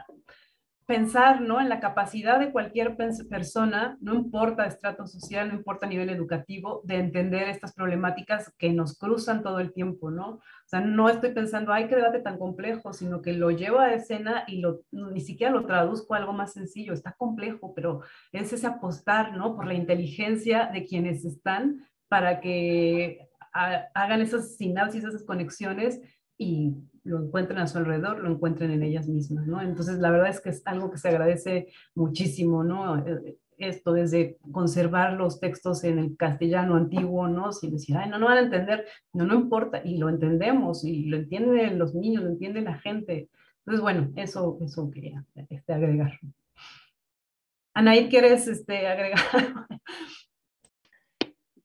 Speaker 1: pensar, ¿no?, en la capacidad de cualquier persona, no importa estrato social, no importa nivel educativo, de entender estas problemáticas que nos cruzan todo el tiempo, ¿no? O sea, no estoy pensando, ay, qué debate tan complejo, sino que lo llevo a escena y ni siquiera lo traduzco a algo más sencillo, está complejo, pero es ese apostar, ¿no?, por la inteligencia de quienes están para que hagan esas sinapsis, esas conexiones y lo encuentren a su alrededor, lo encuentren en ellas mismas, ¿no? Entonces, la verdad es que es algo que se agradece muchísimo, ¿no? Esto desde conservar los textos en el castellano antiguo, ¿no? Sin decir, ay, no, no van a entender, no, no importa, y lo entendemos, y lo entienden los niños, lo entiende la gente. Entonces, bueno, eso quería agregar. Anaí, ¿quieres agregar?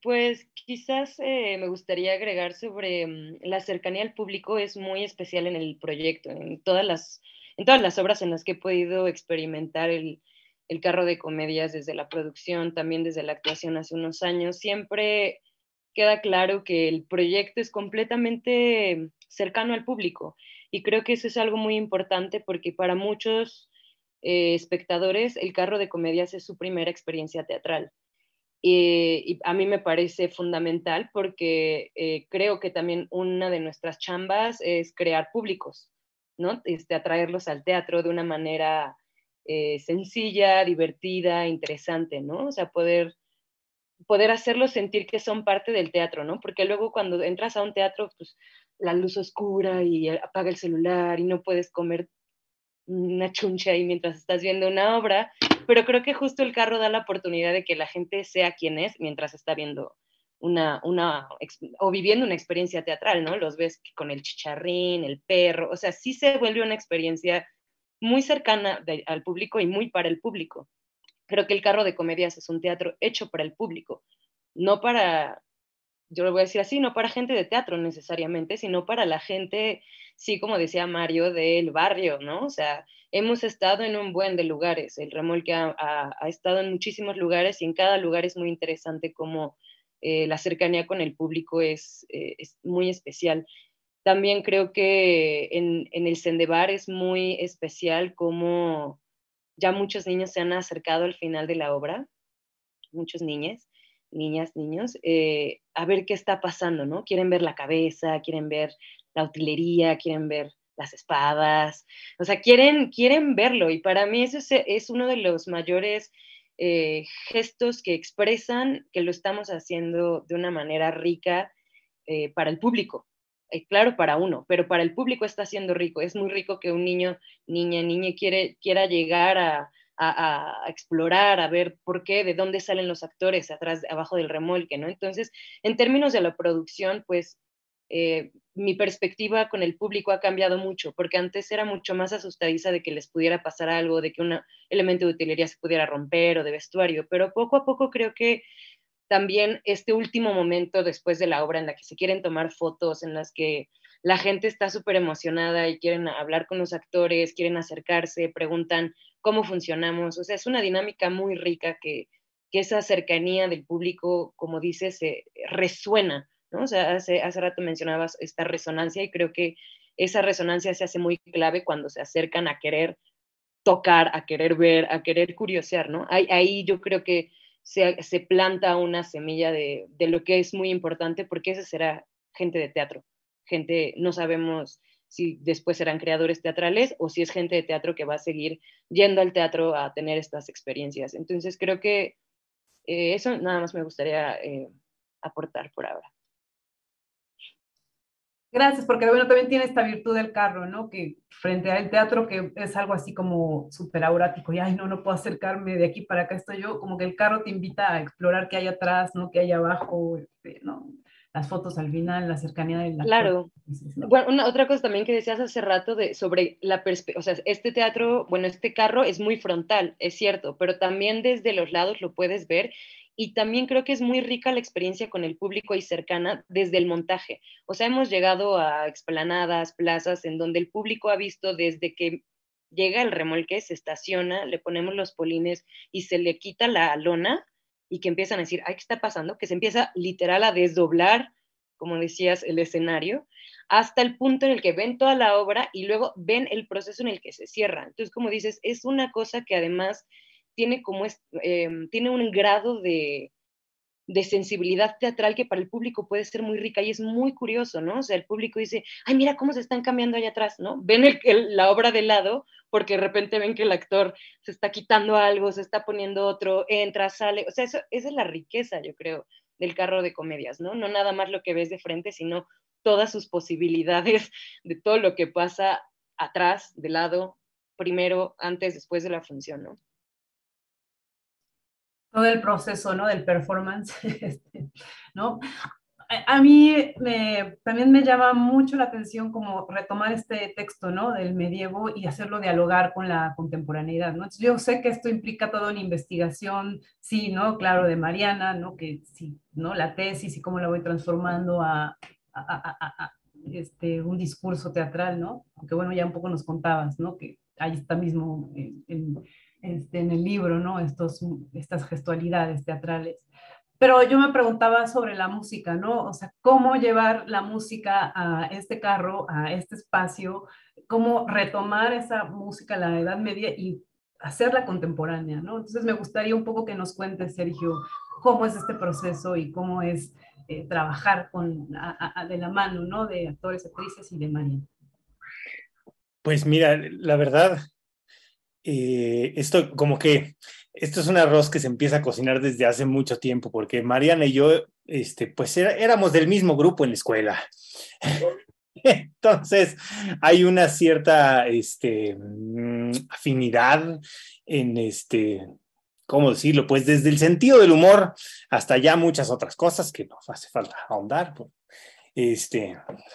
Speaker 6: Pues quizás me gustaría agregar sobre la cercanía al público es muy especial en el proyecto, en todas las obras en las que he podido experimentar el carro de comedias, desde la producción, también desde la actuación hace unos años, siempre queda claro que el proyecto es completamente cercano al público y creo que eso es algo muy importante porque para muchos espectadores el carro de comedias es su primera experiencia teatral. Y a mí me parece fundamental porque creo que también una de nuestras chambas es crear públicos, ¿no? Atraerlos al teatro de una manera sencilla, divertida, interesante, ¿no? O sea, poder hacerlos sentir que son parte del teatro, ¿no? Porque luego cuando entras a un teatro, pues la luz oscura y apaga el celular y no puedes comer una chuncha ahí mientras estás viendo una obra, pero creo que justo el carro da la oportunidad de que la gente sea quien es mientras está viendo o viviendo una experiencia teatral, ¿no? Los ves con el chicharrín, el perro, o sea, sí se vuelve una experiencia muy cercana al público y muy para el público. Creo que el carro de comedias es un teatro hecho para el público, no para, yo lo voy a decir así, no para gente de teatro necesariamente, sino para la gente, sí, como decía Mario, del barrio, ¿no? O sea, hemos estado en un buen de lugares, el remolque ha estado en muchísimos lugares y en cada lugar es muy interesante cómo la cercanía con el público es muy especial. También creo que en el Sendebar es muy especial cómo ya muchos niños se han acercado al final de la obra, muchos niñas, niños, a ver qué está pasando, ¿no? Quieren ver la cabeza, quieren ver la utilería, quieren ver las espadas, o sea, quieren verlo y para mí eso es uno de los mayores gestos que expresan que lo estamos haciendo de una manera rica para el público. Claro, para uno, pero para el público está siendo rico. Es muy rico que un niña, niña quiera llegar a explorar, a ver por qué, de dónde salen los actores atrás, abajo del remolque, ¿no? Entonces, en términos de la producción, pues mi perspectiva con el público ha cambiado mucho, porque antes era mucho más asustadiza de que les pudiera pasar algo, de que un elemento de utilería se pudiera romper o de vestuario, pero poco a poco creo que también este último momento después de la obra en la que se quieren tomar fotos, en las que la gente está súper emocionada y quieren hablar con los actores, quieren acercarse, preguntan cómo funcionamos. O sea, es una dinámica muy rica que esa cercanía del público, como dices, resuena, ¿no? O sea, hace rato mencionabas esta resonancia y creo que esa resonancia se hace muy clave cuando se acercan a querer tocar, a querer ver, a querer curiosear, ¿no? Ahí yo creo que se planta una semilla de lo que es muy importante, porque esa será gente de teatro. Gente, no sabemos si después serán creadores teatrales o si es gente de teatro que va a seguir yendo al teatro a tener estas experiencias. Entonces creo que eso nada más me gustaría aportar por ahora.
Speaker 1: Gracias, porque bueno, también tiene esta virtud del carro, ¿no? Que frente al teatro, que es algo así como súper aurático, y ay, no puedo acercarme de aquí para acá estoy yo, como que el carro te invita a explorar qué hay atrás, ¿no? Qué hay abajo, ¿no? Las fotos al final, la cercanía del actor.
Speaker 6: Claro.
Speaker 1: ¿No?
Speaker 6: Bueno, otra cosa también que decías hace rato sobre la perspectiva, o sea, este teatro, bueno, este carro es muy frontal, es cierto, pero también desde los lados lo puedes ver y también creo que es muy rica la experiencia con el público y cercana desde el montaje. O sea, hemos llegado a explanadas, plazas en donde el público ha visto desde que llega el remolque, se estaciona, le ponemos los polines y se le quita la lona y que empiezan a decir, ay, ¿qué está pasando? Que se empieza literal a desdoblar, como decías, el escenario, hasta el punto en el que ven toda la obra y luego ven el proceso en el que se cierra. Entonces, como dices, es una cosa que además tiene, tiene un grado de sensibilidad teatral que para el público puede ser muy rica y es muy curioso, ¿no? O sea, el público dice, ay, mira cómo se están cambiando allá atrás, ¿no? Ven la obra de lado porque de repente ven que el actor se está quitando algo, se está poniendo otro, entra, sale, o sea, esa es la riqueza, yo creo, del carro de comedias, ¿no? No nada más lo que ves de frente, sino todas sus posibilidades de todo lo que pasa atrás, de lado, primero, antes, después de la función, ¿no?
Speaker 1: Todo el proceso, ¿no? Del performance, ¿no? A mí también me llama mucho la atención como retomar este texto, ¿no? Del medievo y hacerlo dialogar con la contemporaneidad, ¿no? Entonces, yo sé que esto implica toda una investigación, sí, ¿no? Claro, de Mariana, ¿no? Que sí, ¿no? La tesis y cómo la voy transformando a un discurso teatral, ¿no? Aunque bueno, ya un poco nos contabas, ¿no? Que ahí está mismo en el libro, ¿no? Estas gestualidades teatrales. Pero yo me preguntaba sobre la música, ¿no? O sea, cómo llevar la música a este carro, a este espacio, cómo retomar esa música a la Edad Media y hacerla contemporánea, ¿no? Entonces me gustaría un poco que nos cuentes, Sergio, cómo es este proceso y cómo es trabajar de la mano, ¿no? De actores, actrices y de María.
Speaker 3: Pues mira, la verdad, esto es un arroz que se empieza a cocinar desde hace mucho tiempo, porque Mariana y yo, pues éramos del mismo grupo en la escuela. Entonces, hay una cierta afinidad en ¿cómo decirlo? Pues desde el sentido del humor hasta ya muchas otras cosas que no hace falta ahondar. Pues.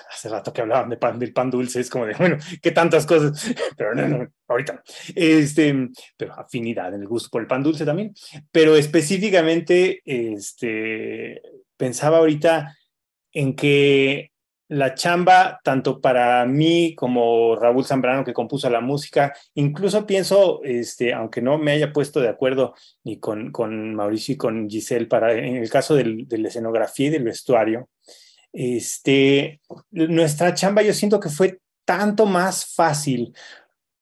Speaker 3: Hace rato que hablaban del pan dulce, es como de, bueno, qué tantas cosas, pero no, ahorita no. Pero afinidad en el gusto por el pan dulce también. Pero específicamente, pensaba ahorita en que la chamba, tanto para mí como Raúl Zambrano, que compuso la música, incluso pienso, aunque no me haya puesto de acuerdo ni con Mauricio y con Giselle, en el caso de la escenografía y del vestuario, nuestra chamba yo siento que fue tanto más fácil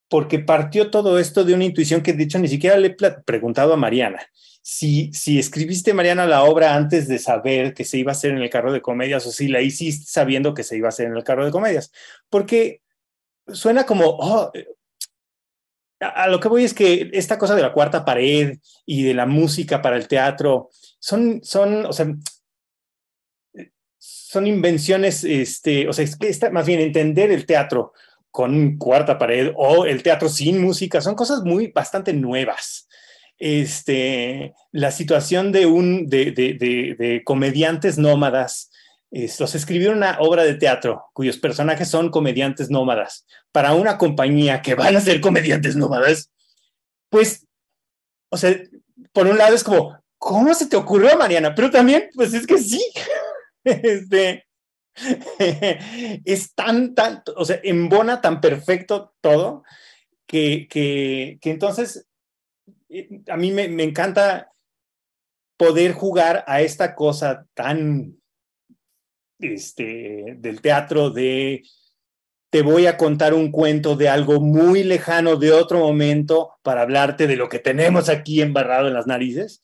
Speaker 3: porque partió todo esto de una intuición que de hecho ni siquiera le he preguntado a Mariana. Si escribiste, Mariana, la obra antes de saber que se iba a hacer en el carro de comedias o si la hiciste sabiendo que se iba a hacer en el carro de comedias, porque suena como, a lo que voy es que esta cosa de la cuarta pared y de la música para el teatro o sea, son invenciones, o sea, más bien entender el teatro con cuarta pared o el teatro sin música, son cosas bastante nuevas. La situación de comediantes nómadas, los escribieron una obra de teatro cuyos personajes son comediantes nómadas para una compañía que van a ser comediantes nómadas, pues, o sea, por un lado es como, ¿cómo se te ocurrió, Mariana? Pero también, pues es que sí, es o sea, embona tan perfecto todo que entonces a mí me encanta poder jugar a esta cosa tan del teatro te voy a contar un cuento de algo muy lejano de otro momento para hablarte de lo que tenemos aquí embarrado en las narices.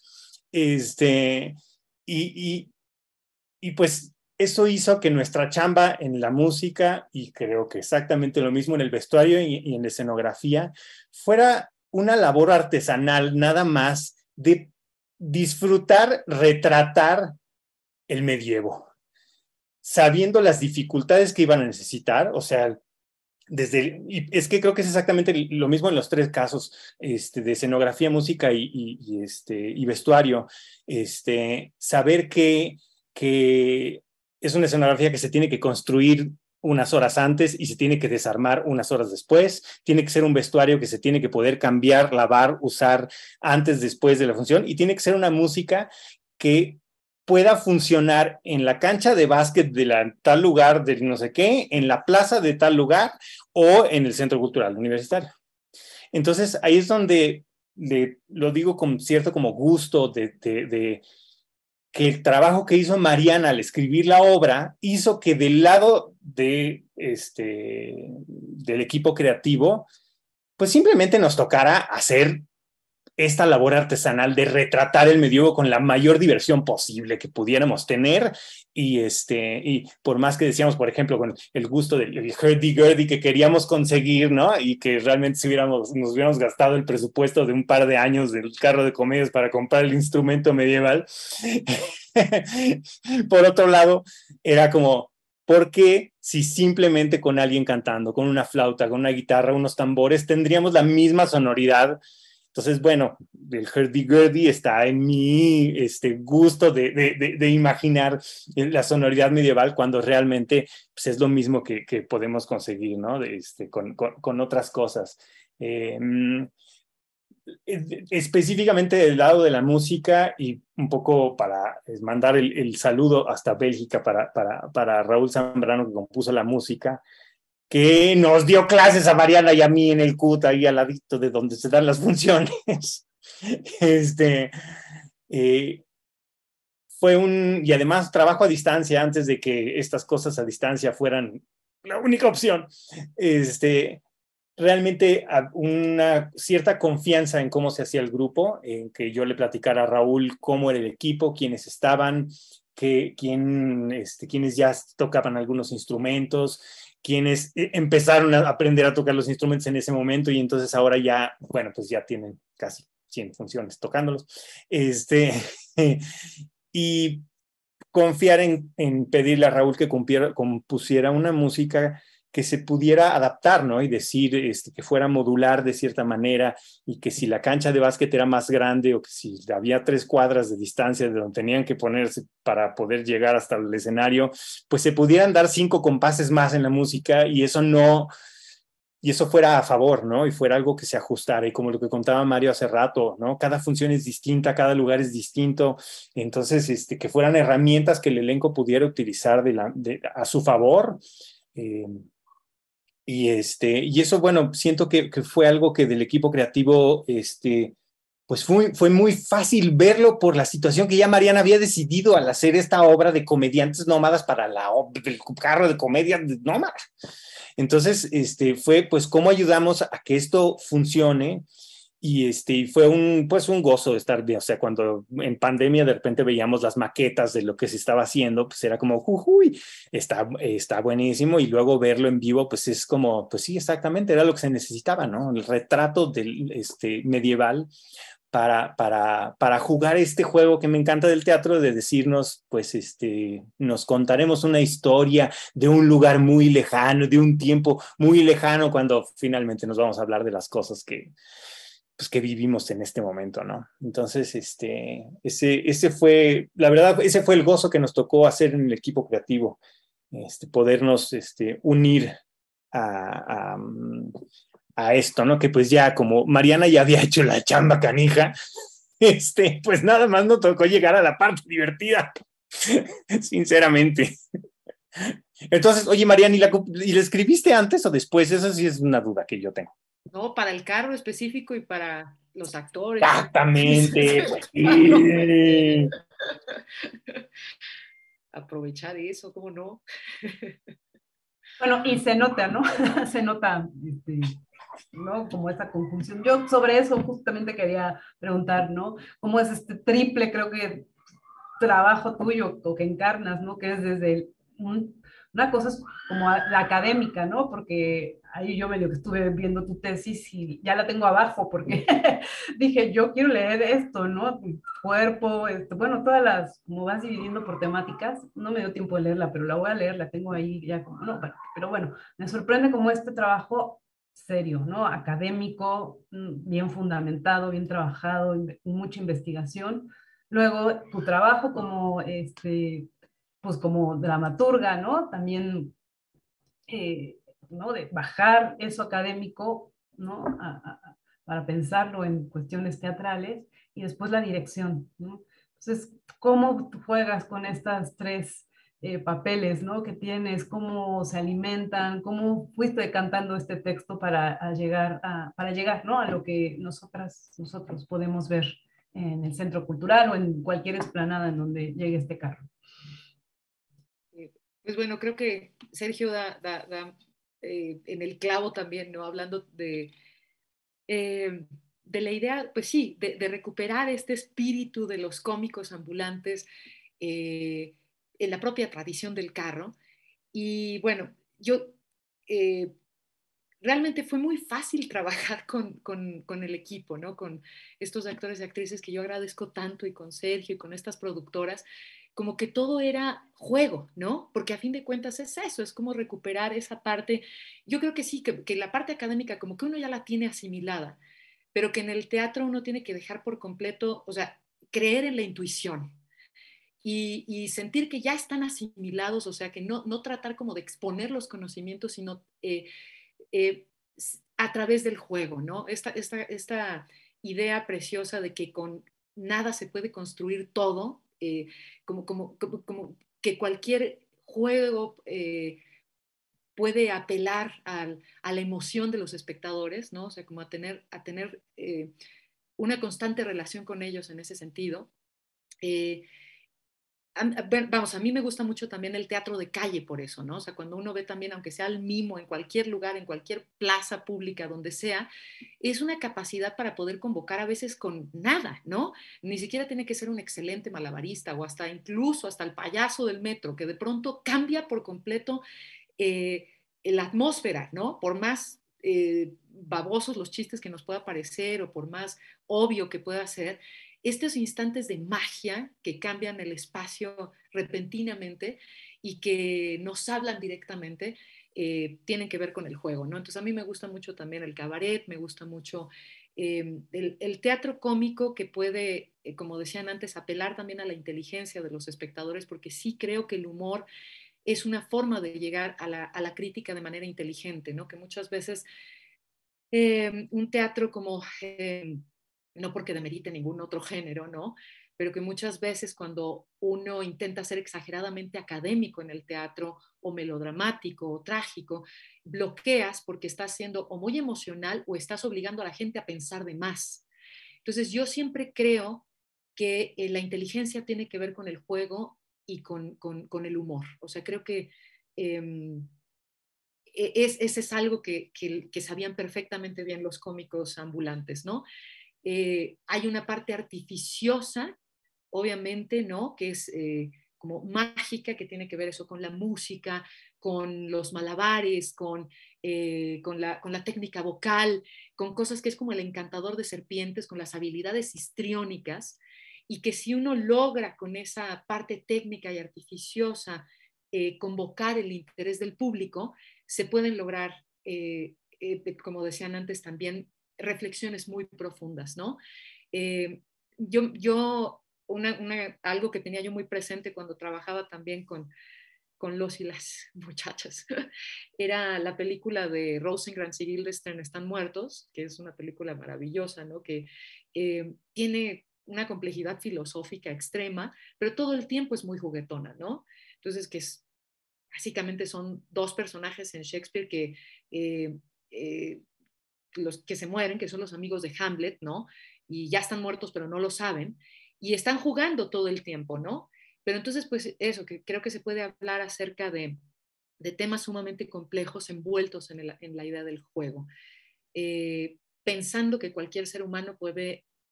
Speaker 3: Y pues eso hizo que nuestra chamba en la música, y creo que exactamente lo mismo en el vestuario y en la escenografía, fuera una labor artesanal nada más de disfrutar, retratar el medievo, sabiendo las dificultades que iban a necesitar, o sea, y es que creo que es exactamente lo mismo en los tres casos, de escenografía, música y vestuario, saber que es una escenografía que se tiene que construir unas horas antes y se tiene que desarmar unas horas después, tiene que ser un vestuario que se tiene que poder cambiar, lavar, usar antes, después de la función, y tiene que ser una música que pueda funcionar en la cancha de básquet de tal lugar de no sé qué, en la plaza de tal lugar o en el centro cultural universitario. Entonces ahí es donde lo digo con cierto como gusto de que el trabajo que hizo Mariana al escribir la obra hizo que del lado del equipo creativo, pues simplemente nos tocara hacer esta labor artesanal de retratar el medievo con la mayor diversión posible que pudiéramos tener y por más que decíamos, por ejemplo, con el gusto del hurdy-gurdy que queríamos conseguir, ¿no? Y que realmente nos hubiéramos gastado el presupuesto de un par de años del carro de comedias para comprar el instrumento medieval. Por otro lado, era como, ¿por qué si simplemente con alguien cantando, con una flauta, con una guitarra, unos tambores, tendríamos la misma sonoridad? Entonces, bueno, el hurdy-gurdy está en mi gusto de imaginar la sonoridad medieval cuando realmente pues, es lo mismo que podemos conseguir, ¿no? Con otras cosas. Específicamente del lado de la música y un poco para mandar el saludo hasta Bélgica para Raúl Zambrano, que compuso la música, que nos dio clases a Mariana y a mí en el CUT, ahí al ladito de donde se dan las funciones. Y además trabajo a distancia antes de que estas cosas a distancia fueran la única opción. Realmente una cierta confianza en cómo se hacía el grupo, en que yo le platicara a Raúl cómo era el equipo, quiénes estaban, quiénes ya tocaban algunos instrumentos, quienes empezaron a aprender a tocar los instrumentos en ese momento y entonces ahora ya, bueno, pues ya tienen casi 100 funciones tocándolos. Y confiar en pedirle a Raúl que compusiera una música que se pudiera adaptar, ¿no? Y decir que fuera modular de cierta manera y que si la cancha de básquet era más grande o que si había 3 cuadras de distancia de donde tenían que ponerse para poder llegar hasta el escenario, pues se pudieran dar 5 compases más en la música y eso fuera a favor, ¿no? Y fuera algo que se ajustara. Y como lo que contaba Mario hace rato, ¿no? Cada función es distinta, cada lugar es distinto. Entonces, que fueran herramientas que el elenco pudiera utilizar a su favor. Y eso, bueno, siento que fue algo que del equipo creativo, pues fue muy fácil verlo por la situación que ya Mariana había decidido al hacer esta obra de comediantes nómadas para el carro de comedia nómada. Entonces, fue pues cómo ayudamos a que esto funcione y fue pues un gozo estar bien. O sea, cuando en pandemia de repente veíamos las maquetas de lo que se estaba haciendo, pues era como, uy, está buenísimo. Y luego verlo en vivo, pues es como, pues sí, exactamente, era lo que se necesitaba, ¿no? El retrato del medieval para jugar este juego que me encanta del teatro, de decirnos, pues nos contaremos una historia de un lugar muy lejano, de un tiempo muy lejano, cuando finalmente nos vamos a hablar de las cosas pues, que vivimos en este momento, ¿no? Entonces, ese fue, la verdad, ese fue el gozo que nos tocó hacer en el equipo creativo, podernos unir a, a, a esto, ¿no? Que pues ya como Mariana ya había hecho la chamba canija, pues nada más nos tocó llegar a la parte divertida, sinceramente. Entonces, oye, Mariana, ¿y la escribiste antes o después? Esa sí es una duda que yo tengo.
Speaker 4: No, para el carro específico y para los actores.
Speaker 3: Exactamente. Sí.
Speaker 4: Aprovechar eso, ¿cómo no?
Speaker 1: Bueno, y se nota, ¿no? Se nota, ¿no? Como esa conjunción. Yo sobre eso justamente quería preguntar, ¿no? ¿Cómo es este triple, creo que, trabajo tuyo o que encarnas, ¿no? Que es desde una cosa es como la académica, ¿no? Porque ahí yo medio que estuve viendo tu tesis y ya la tengo abajo porque dije, yo quiero leer esto, ¿no? Cuerpo, bueno, todas las, como vas dividiendo por temáticas, no me dio tiempo de leerla, pero la voy a leer, la tengo ahí ya como, no, pero bueno, me sorprende como este trabajo serio, ¿no? Académico, bien fundamentado, bien trabajado, mucha investigación. Luego, tu trabajo como, pues como dramaturga, ¿no? También, ¿no? De bajar eso académico, ¿no? Para pensarlo en cuestiones teatrales y después la dirección, ¿no? Entonces, ¿cómo tú juegas con estas tres papeles, ¿no? Que tienes, cómo se alimentan, cómo fuiste decantando este texto para llegar, ¿no? A lo que nosotros podemos ver en el centro cultural o en cualquier explanada en donde llegue este carro.
Speaker 4: Pues bueno, creo que Sergio da en el clavo también, ¿no? Hablando de la idea, pues sí, de recuperar este espíritu de los cómicos ambulantes en la propia tradición del carro. Y bueno, yo realmente fue muy fácil trabajar con el equipo, ¿no? Con estos actores y actrices que yo agradezco tanto y con Sergio y con estas productoras, como que todo era juego, ¿no? Porque a fin de cuentas es eso, es como recuperar esa parte. Yo creo que sí, que la parte académica como que uno ya la tiene asimilada, pero que en el teatro uno tiene que dejar por completo, o sea, creer en la intuición, y sentir que ya están asimilados, o sea, que no tratar como de exponer los conocimientos, sino eh, a través del juego, ¿no? Esta idea preciosa de que con nada se puede construir todo, como que cualquier juego puede apelar a la emoción de los espectadores, ¿no? O sea, como a tener una constante relación con ellos en ese sentido. Eh, Vamos, a mí me gusta mucho también el teatro de calle por eso, ¿no? O sea, cuando uno ve también, aunque sea el mimo en cualquier lugar, en cualquier plaza pública, donde sea, es una capacidad para poder convocar a veces con nada, ¿no? Ni siquiera tiene que ser un excelente malabarista o hasta incluso hasta el payaso del metro, que de pronto cambia por completo la atmósfera, ¿no? Por más babosos los chistes que nos pueda parecer o por más obvio que pueda ser, estos instantes de magia que cambian el espacio repentinamente y que nos hablan directamente, tienen que ver con el juego, ¿no? Entonces a mí me gusta mucho también el cabaret, me gusta mucho el teatro cómico que puede, como decían antes, apelar también a la inteligencia de los espectadores, porque sí creo que el humor es una forma de llegar a la crítica de manera inteligente, ¿no? Que muchas veces un teatro como, no porque demerite ningún otro género, ¿no? Pero que muchas veces cuando uno intenta ser exageradamente académico en el teatro o melodramático o trágico, bloqueas porque estás siendo o muy emocional o estás obligando a la gente a pensar de más. Entonces yo siempre creo que la inteligencia tiene que ver con el juego y con el humor. O sea, creo que ese es algo que sabían perfectamente bien los cómicos ambulantes, ¿no? Hay una parte artificiosa, obviamente, ¿no? Que es como mágica, que tiene que ver eso con la música, con los malabares, con la técnica vocal, con cosas que es como el encantador de serpientes, con las habilidades histriónicas, y que si uno logra con esa parte técnica y artificiosa convocar el interés del público, se pueden lograr, como decían antes también, reflexiones muy profundas, ¿no? Yo algo que tenía yo muy presente cuando trabajaba también con los y las muchachas, era la película de Rosencrantz y Guildenstern Están Muertos, que es una película maravillosa, ¿no? Que tiene una complejidad filosófica extrema, pero todo el tiempo es muy juguetona, ¿no? Entonces, básicamente son dos personajes en Shakespeare los que se mueren, que son los amigos de Hamlet, ¿no? Y ya están muertos, pero no lo saben, y están jugando todo el tiempo, ¿no? Pero entonces, pues eso, que creo que se puede hablar acerca de temas sumamente complejos envueltos en la idea del juego. Pensando que cualquier ser humano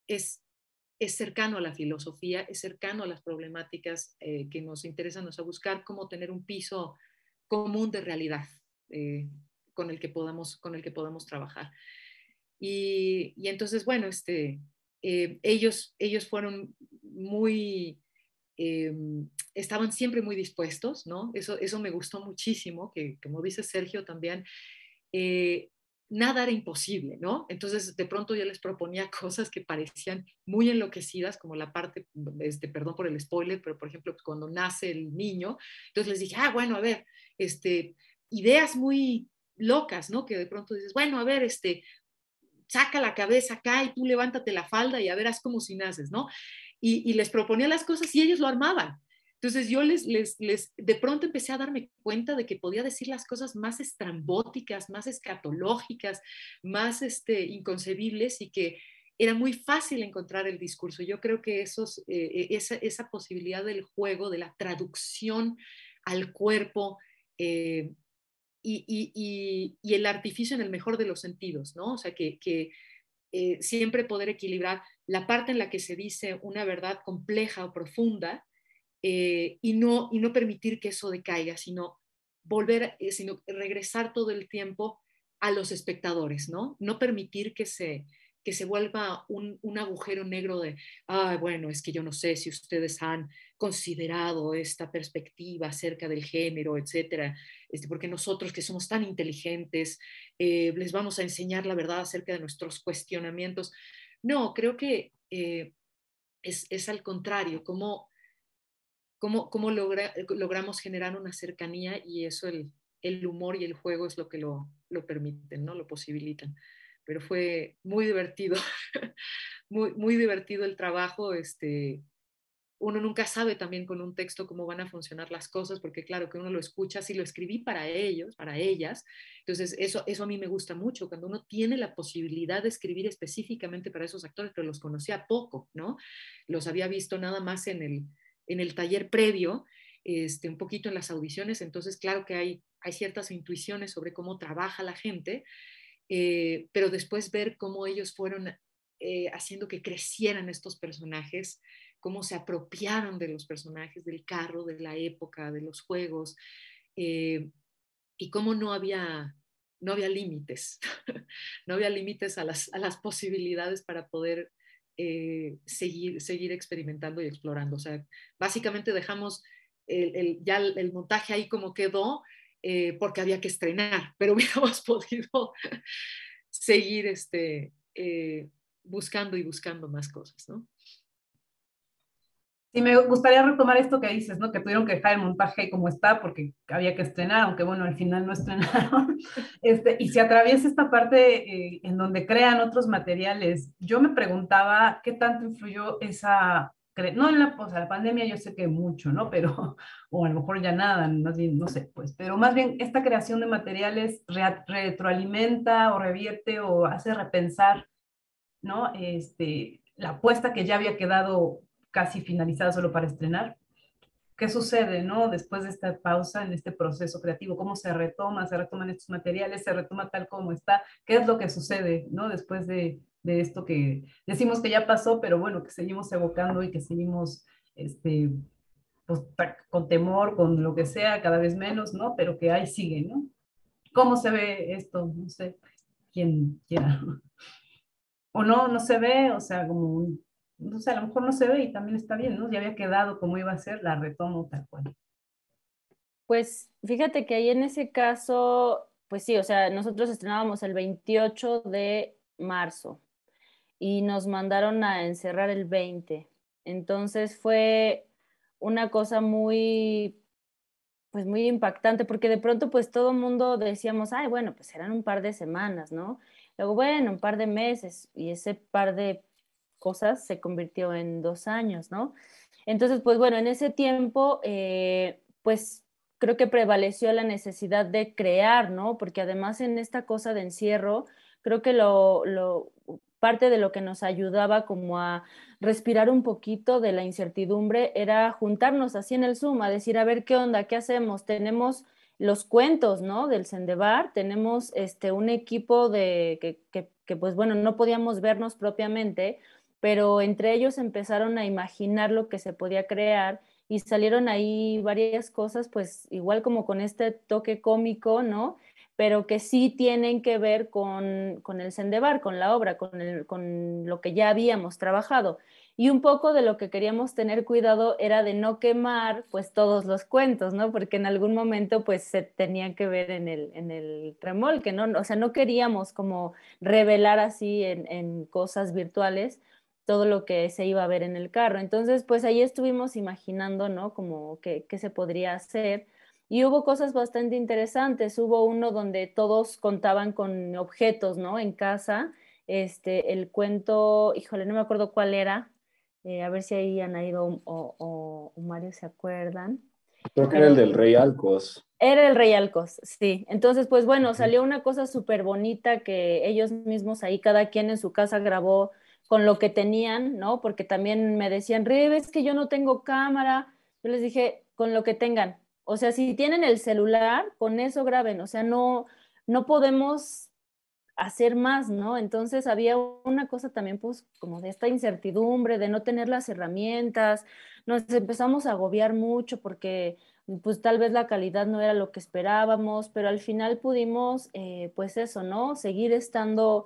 Speaker 4: es cercano a la filosofía, es cercano a las problemáticas que nos interesan, a buscar cómo tener un piso común de realidad con el que podamos trabajar. Y entonces, bueno, ellos fueron muy, estaban siempre muy dispuestos, ¿no? Eso me gustó muchísimo, que como dice Sergio también, nada era imposible, ¿no? Entonces, de pronto yo les proponía cosas que parecían muy enloquecidas, como la parte, perdón por el spoiler, pero por ejemplo, cuando nace el niño, entonces les dije, bueno, a ver, ideas muy locas, ¿no? Que de pronto dices, bueno, a ver, saca la cabeza acá y tú levántate la falda y a ver, haz como si naces, ¿no? Y les proponía las cosas y ellos lo armaban. Entonces yo de pronto empecé a darme cuenta de que podía decir las cosas más estrambóticas, más escatológicas, más inconcebibles, y que era muy fácil encontrar el discurso. Yo creo que esa posibilidad del juego, de la traducción al cuerpo, y el artificio en el mejor de los sentidos, ¿no? O sea, que siempre poder equilibrar la parte en la que se dice una verdad compleja o profunda, y no permitir que eso decaiga, sino sino regresar todo el tiempo a los espectadores, ¿no? No permitir que se vuelva un agujero negro de, bueno, es que yo no sé si ustedes han considerado esta perspectiva acerca del género, etcétera, porque nosotros que somos tan inteligentes, les vamos a enseñar la verdad acerca de nuestros cuestionamientos. No, creo que es al contrario, cómo logramos generar una cercanía, y eso el humor y el juego es lo que lo permiten, ¿no? Lo posibilitan. Pero fue muy divertido, muy, muy divertido el trabajo. Uno nunca sabe también con un texto cómo van a funcionar las cosas, porque claro que uno lo escucha, si lo escribí para ellos, para ellas, entonces eso a mí me gusta mucho, cuando uno tiene la posibilidad de escribir específicamente para esos actores, pero los conocía poco, ¿no? Los había visto nada más en el taller previo, un poquito en las audiciones, entonces claro que hay ciertas intuiciones sobre cómo trabaja la gente, pero después ver cómo ellos fueron haciendo que crecieran estos personajes, cómo se apropiaron de los personajes, del carro, de la época, de los juegos, y cómo no había límites, no había límites a las posibilidades para poder seguir experimentando y explorando. O sea, básicamente dejamos ya el montaje ahí como quedó, porque había que estrenar, pero hubiéramos podido seguir buscando y buscando más cosas, ¿no?
Speaker 1: Sí, me gustaría retomar esto que dices, ¿no? Que tuvieron que dejar el montaje ahí como está porque había que estrenar, aunque bueno, al final no estrenaron. Y se atraviesa esta parte en donde crean otros materiales. Yo me preguntaba qué tanto influyó no en la pandemia yo sé que mucho, ¿no? Pero, o a lo mejor ya nada, más bien, no sé, pues, pero más bien esta creación de materiales retroalimenta o revierte o hace repensar, ¿no? La apuesta que ya había quedado casi finalizada solo para estrenar. qué sucede, ¿no? Después de esta pausa en este proceso creativo, cómo se retoman estos materiales, se retoma tal como está, qué es lo que sucede, ¿no? Después de esto que decimos que ya pasó, pero bueno, que seguimos evocando y que seguimos, pues, con temor, con lo que sea, cada vez menos, ¿no? Pero que ahí sigue, ¿no? ¿Cómo se ve esto? No sé, quién quiera. O no, no se ve, o sea, como no sé, a lo mejor no se ve y también está bien, ¿no? Ya había quedado como iba a ser, la retomo tal cual.
Speaker 2: Pues fíjate que ahí en ese caso, pues sí, o sea, nosotros estrenábamos el 28 de marzo y nos mandaron a encerrar el 20. Entonces fue una cosa muy, pues muy impactante, porque de pronto pues todo el mundo decíamos, ay, bueno, pues eran un par de semanas, ¿no? Luego, bueno, un par de meses, y ese par de cosas se convirtió en 2 años, ¿no? Entonces, pues bueno, en ese tiempo, pues creo que prevaleció la necesidad de crear, ¿no? Porque además en esta cosa de encierro, creo que parte de lo que nos ayudaba como a respirar un poquito de la incertidumbre era juntarnos así en el Zoom, a decir, a ver qué onda, qué hacemos. Tenemos los cuentos, ¿no? Del Sendebar, tenemos un equipo que, pues bueno, no podíamos vernos propiamente, pero entre ellos empezaron a imaginar lo que se podía crear y salieron ahí varias cosas, pues igual como con este toque cómico, ¿no? Pero que sí tienen que ver con el Sendebar, con la obra, con lo que ya habíamos trabajado. Y un poco de lo que queríamos tener cuidado era de no quemar pues todos los cuentos, ¿no? Porque en algún momento pues se tenían que ver en el remolque, ¿no? O sea, no queríamos como revelar así en cosas virtuales todo lo que se iba a ver en el carro. Entonces, pues ahí estuvimos imaginando, ¿no? Como qué se podría hacer. Y hubo cosas bastante interesantes. Hubo uno donde todos contaban con objetos, ¿no? En casa. El cuento, híjole, no me acuerdo cuál era. A ver si ahí Ana Ido o Mario se acuerdan.
Speaker 5: Creo que era el
Speaker 2: Pero
Speaker 5: del Rey Alcos.
Speaker 2: era el Rey Alcos, sí. Entonces, pues bueno, salió una cosa súper bonita que ellos mismos ahí, cada quien en su casa grabó con lo que tenían, ¿no? Porque también me decían, Rebe, es que yo no tengo cámara. Yo les dije, con lo que tengan. O sea, si tienen el celular, con eso graben. O sea, no podemos hacer más, ¿no? Entonces había una cosa también, pues, como de esta incertidumbre, de no tener las herramientas. Nos empezamos a agobiar mucho porque pues tal vez la calidad no era lo que esperábamos, pero al final pudimos, pues eso, ¿no? Seguir estando,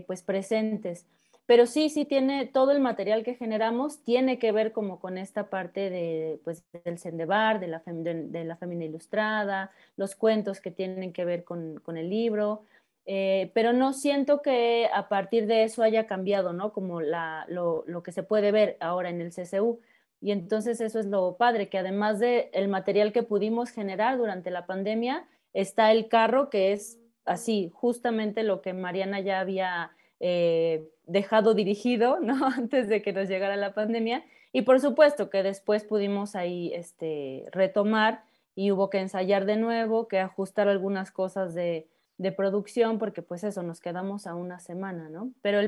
Speaker 2: pues presentes. Pero sí, sí tiene, todo el material que generamos tiene que ver como con esta parte de, pues, del Sendebar, de la Fémina Ilustrada, los cuentos que tienen que ver con el libro, pero no siento que a partir de eso haya cambiado, ¿no? Como lo que se puede ver ahora en el CCU. Y entonces eso es lo padre, que además del material que pudimos generar durante la pandemia, está el carro, que es así, justamente lo que Mariana ya había dejado dirigido, ¿no? Antes de que nos llegara la pandemia. Y por supuesto que después pudimos ahí retomar y hubo que ensayar de nuevo, que ajustar algunas cosas de producción, porque pues eso, nos quedamos a una semana, ¿no? Pero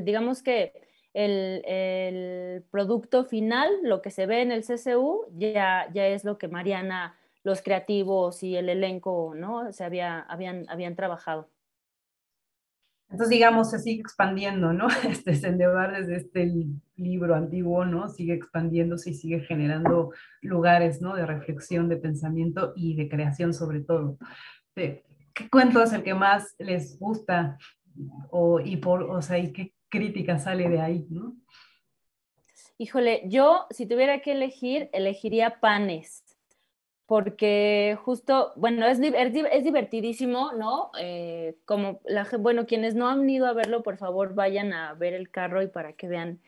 Speaker 2: digamos que el producto final, lo que se ve en el CCU, ya es lo que Mariana, los creativos y el elenco, ¿no? Habían trabajado.
Speaker 1: Entonces, digamos, se sigue expandiendo, ¿no? Sendebar desde este libro antiguo, ¿no? Sigue expandiéndose y sigue generando lugares, ¿no? De reflexión, de pensamiento y de creación sobre todo. ¿Qué cuento es el que más les gusta? O sea, ¿y qué crítica sale de ahí, ¿no?
Speaker 2: Híjole, yo si tuviera que elegir, elegiría Panes, porque justo, bueno, es divertidísimo, ¿no? Como bueno, quienes no han ido a verlo, por favor, vayan a ver el carro y para que vean,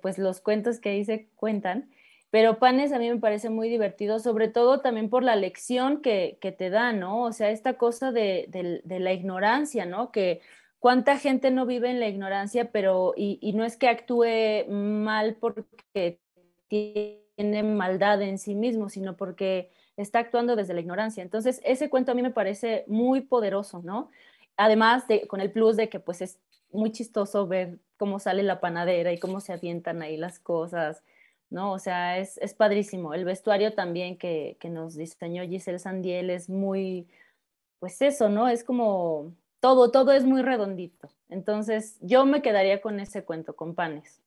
Speaker 2: pues los cuentos que ahí se cuentan. Pero Panes a mí me parece muy divertido, sobre todo también por la lección que te da, ¿no? O sea, esta cosa de la ignorancia, ¿no? Que cuánta gente no vive en la ignorancia, pero, y no es que actúe mal porque tiene maldad en sí mismo, sino porque está actuando desde la ignorancia. Entonces, ese cuento a mí me parece muy poderoso, ¿no? Además con el plus de que pues es muy chistoso ver cómo sale la panadera y cómo se avientan ahí las cosas. ¿no? O sea, es padrísimo. El vestuario también que nos diseñó Giselle Sandiel es muy, pues eso, ¿no? Es como todo es muy redondito. Entonces, yo me quedaría con ese cuento, con Panes.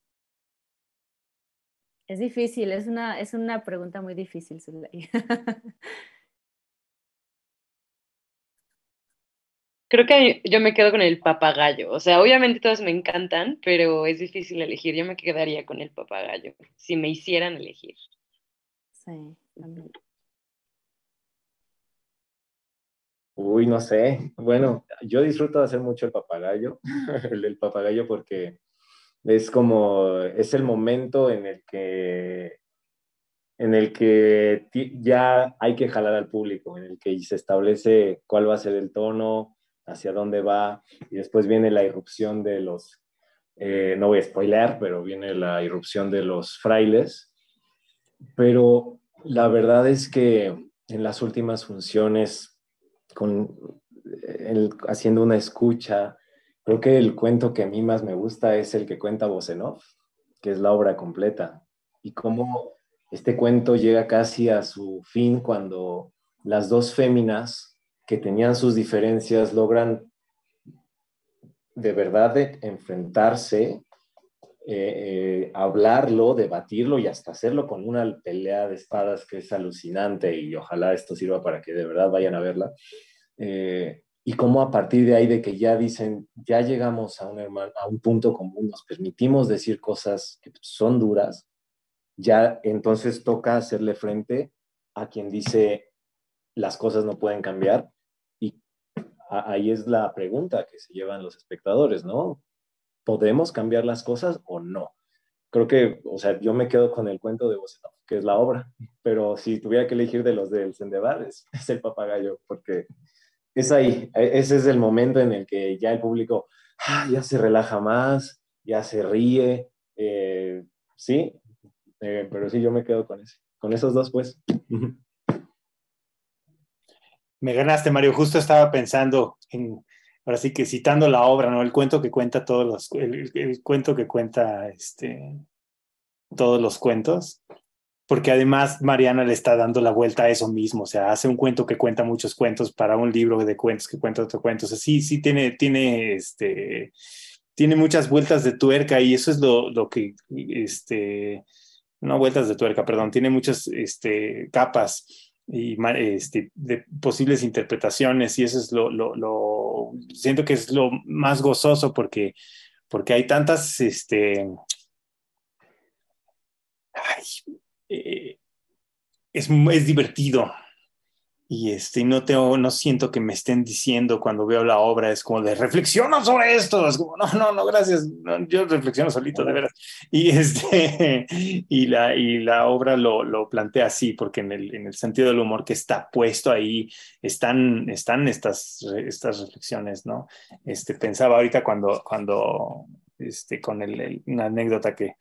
Speaker 2: Es difícil, es una pregunta muy difícil, Zulay.
Speaker 6: Creo que yo me quedo con el papagayo. O sea, obviamente todos me encantan, pero es difícil elegir. Yo me quedaría con el papagayo, si me hicieran elegir.
Speaker 2: Sí, también.
Speaker 5: Uy, no sé. Bueno, yo disfruto de hacer mucho el papagayo, el papagayo porque es como, es el momento en el que ya hay que jalar al público, en el que se establece cuál va a ser el tono, hacia dónde va, y después viene la irrupción de los, no voy a spoilear, pero viene la irrupción de los frailes, pero la verdad es que en las últimas funciones, haciendo una escucha, creo que el cuento que a mí más me gusta es el que cuenta voz en off, que es la obra completa, y cómo este cuento llega casi a su fin cuando las dos féminas que tenían sus diferencias logran de verdad enfrentarse, hablarlo, debatirlo y hasta hacerlo con una pelea de espadas que es alucinante, y ojalá esto sirva para que de verdad vayan a verla. Y cómo a partir de ahí, de que ya dicen, ya llegamos a un punto común, nos permitimos decir cosas que son duras, ya entonces toca hacerle frente a quien dice las cosas no pueden cambiar, y ahí es la pregunta que se llevan los espectadores, ¿no? ¿Podemos cambiar las cosas o no? Creo que, o sea, yo me quedo con el cuento de Bosetov, que es la obra, pero si tuviera que elegir de los del Sendebar, es el papagayo, porque es ahí, ese es el momento en el que ya el público ya se relaja más, ya se ríe, sí, pero sí, yo me quedo con esos dos, pues.
Speaker 3: Me ganaste, Mario. Justo estaba pensando en, ahora sí que citando la obra, ¿no? El cuento que cuenta el cuento que cuenta todos los cuentos, porque además Mariana le está dando la vuelta a eso mismo, o sea, hace un cuento que cuenta muchos cuentos para un libro de cuentos que cuenta otro cuento, o sea, sí tiene muchas vueltas de tuerca, y eso es lo que, no vueltas de tuerca, perdón, tiene muchas capas y de posibles interpretaciones, y eso es siento que es lo más gozoso, porque hay tantas, eh, es divertido, y no siento que me estén diciendo cuando veo la obra, es como de reflexiona sobre esto, es como no, gracias, no, yo reflexiono solito, de veras. Y y la obra lo plantea así, porque en el sentido del humor que está puesto ahí están estas reflexiones, ¿no? Pensaba ahorita cuando con una anécdota que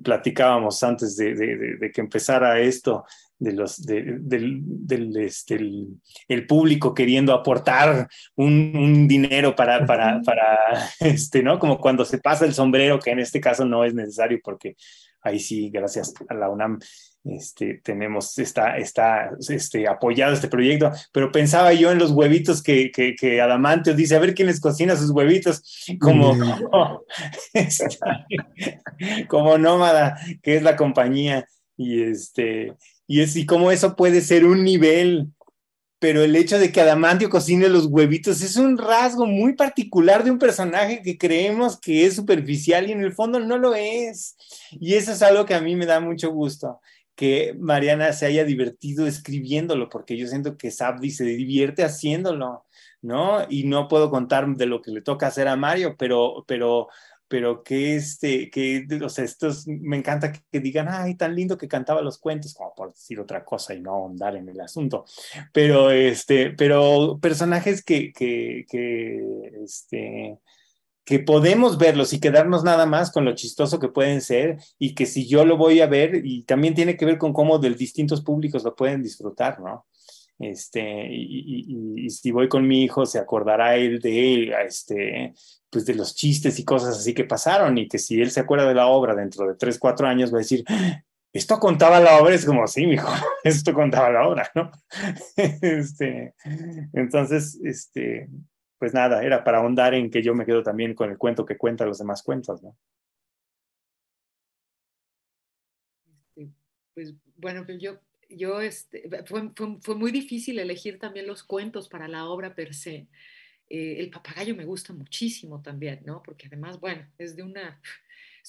Speaker 3: platicábamos antes de que empezara esto, el público queriendo aportar un dinero para ¿no? Como cuando se pasa el sombrero, que en este caso no es necesario, porque ahí sí, gracias a la UNAM, está apoyado este proyecto, pero pensaba yo en los huevitos que Adamantio dice, a ver quién les cocina sus huevitos, como Nómada, que es la compañía, y cómo eso puede ser un nivel, pero el hecho de que Adamantio cocine los huevitos es un rasgo muy particular de un personaje que creemos que es superficial y en el fondo no lo es. Y eso es algo que a mí me da mucho gusto, que Mariana se haya divertido escribiéndolo, porque yo siento que Sabdi se divierte haciéndolo, ¿no? Y no puedo contar de lo que le toca hacer a Mario, pero o sea, me encanta que digan, ay, tan lindo que cantaba los cuentos, como por decir otra cosa y no ahondar en el asunto, pero personajes que podemos verlos y quedarnos nada más con lo chistoso que pueden ser, y que si yo lo voy a ver, y también tiene que ver con cómo de distintos públicos lo pueden disfrutar, ¿no? Y si voy con mi hijo, se acordará él pues de los chistes y cosas así que pasaron, y que si él se acuerda de la obra dentro de 3, 4 años va a decir, esto contaba la obra, es como, sí, mijo, esto contaba la obra, ¿no? Entonces, pues nada, era para ahondar en que yo me quedo también con el cuento que cuentan los demás cuentos, ¿no?
Speaker 4: Pues bueno, pues fue muy difícil elegir también los cuentos para la obra per se. El papagayo me gusta muchísimo también, ¿no? Porque además, bueno, es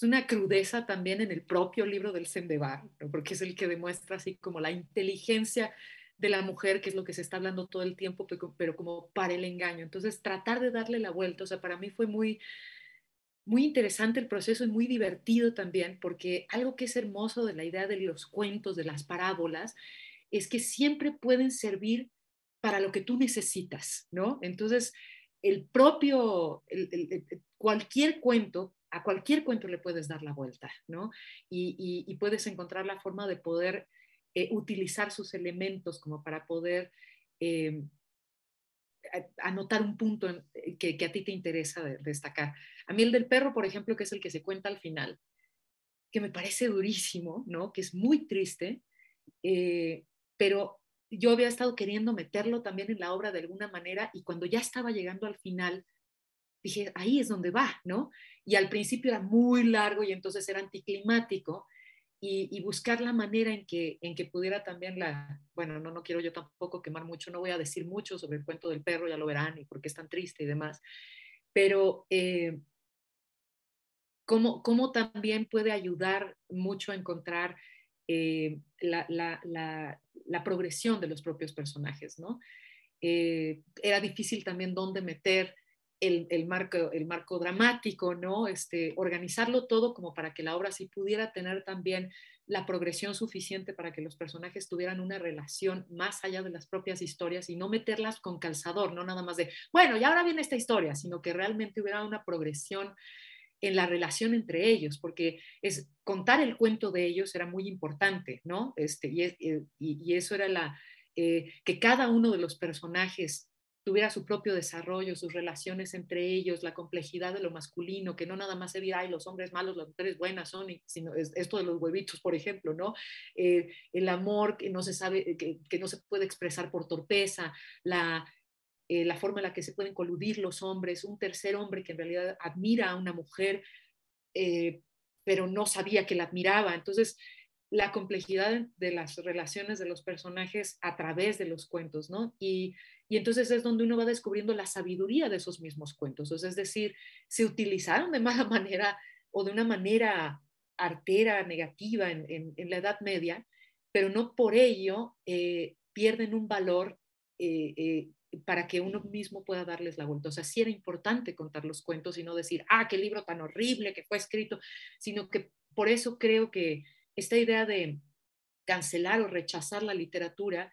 Speaker 4: una crudeza también en el propio libro del Sendebar, ¿no? Porque es el que demuestra así como la inteligencia de la mujer, que es lo que se está hablando todo el tiempo, pero como para el engaño. Entonces, tratar de darle la vuelta, o sea, para mí fue muy interesante el proceso y muy divertido también, porque algo que es hermoso de la idea de los cuentos, de las parábolas, es que siempre pueden servir para lo que tú necesitas, ¿no? Entonces, cualquier cuento, a cualquier cuento le puedes dar la vuelta, ¿no? Y puedes encontrar la forma de poder utilizar sus elementos como para poder eh, anotar un punto que a ti te interesa destacar. A mí el del perro, por ejemplo, que es el que se cuenta al final, que me parece durísimo, ¿no? Que es muy triste, pero yo había estado queriendo meterlo también en la obra de alguna manera y cuando ya estaba llegando al final, dije, ahí es donde va, ¿no? Y al principio era muy largo y entonces era anticlimático y buscar la manera en que pudiera también bueno, no quiero yo tampoco quemar mucho, no voy a decir mucho sobre el cuento del perro, ya lo verán, y por qué es tan triste y demás, pero cómo también puede ayudar mucho a encontrar la progresión de los propios personajes, ¿no? Era difícil también dónde meter el marco dramático, ¿no? Organizarlo todo como para que la obra sí pudiera tener también la progresión suficiente para que los personajes tuvieran una relación más allá de las propias historias y no meterlas con calzador, no nada más de, bueno, y ahora viene esta historia, sino que realmente hubiera una progresión en la relación entre ellos, porque contar el cuento de ellos era muy importante, ¿no? Y eso era que cada uno de los personajes tuviera su propio desarrollo, sus relaciones entre ellos, la complejidad de lo masculino, que no nada más se viera, ay, los hombres malos, las mujeres buenas son, sino esto de los huevitos, por ejemplo, ¿no? El amor que no se sabe, que no se puede expresar por torpeza, la forma en la que se pueden coludir los hombres, un tercer hombre que en realidad admira a una mujer, eh, pero no sabía que la admiraba. Entonces, la complejidad de las relaciones de los personajes a través de los cuentos, ¿no? Y entonces es donde uno va descubriendo la sabiduría de esos mismos cuentos. O sea, es decir, se utilizaron de mala manera o de una manera artera, negativa en la Edad Media, pero no por ello pierden un valor para que uno mismo pueda darles la vuelta. O sea, sí era importante contar los cuentos y no decir, qué libro tan horrible que fue escrito, sino que por eso creo que esta idea de cancelar o rechazar la literatura,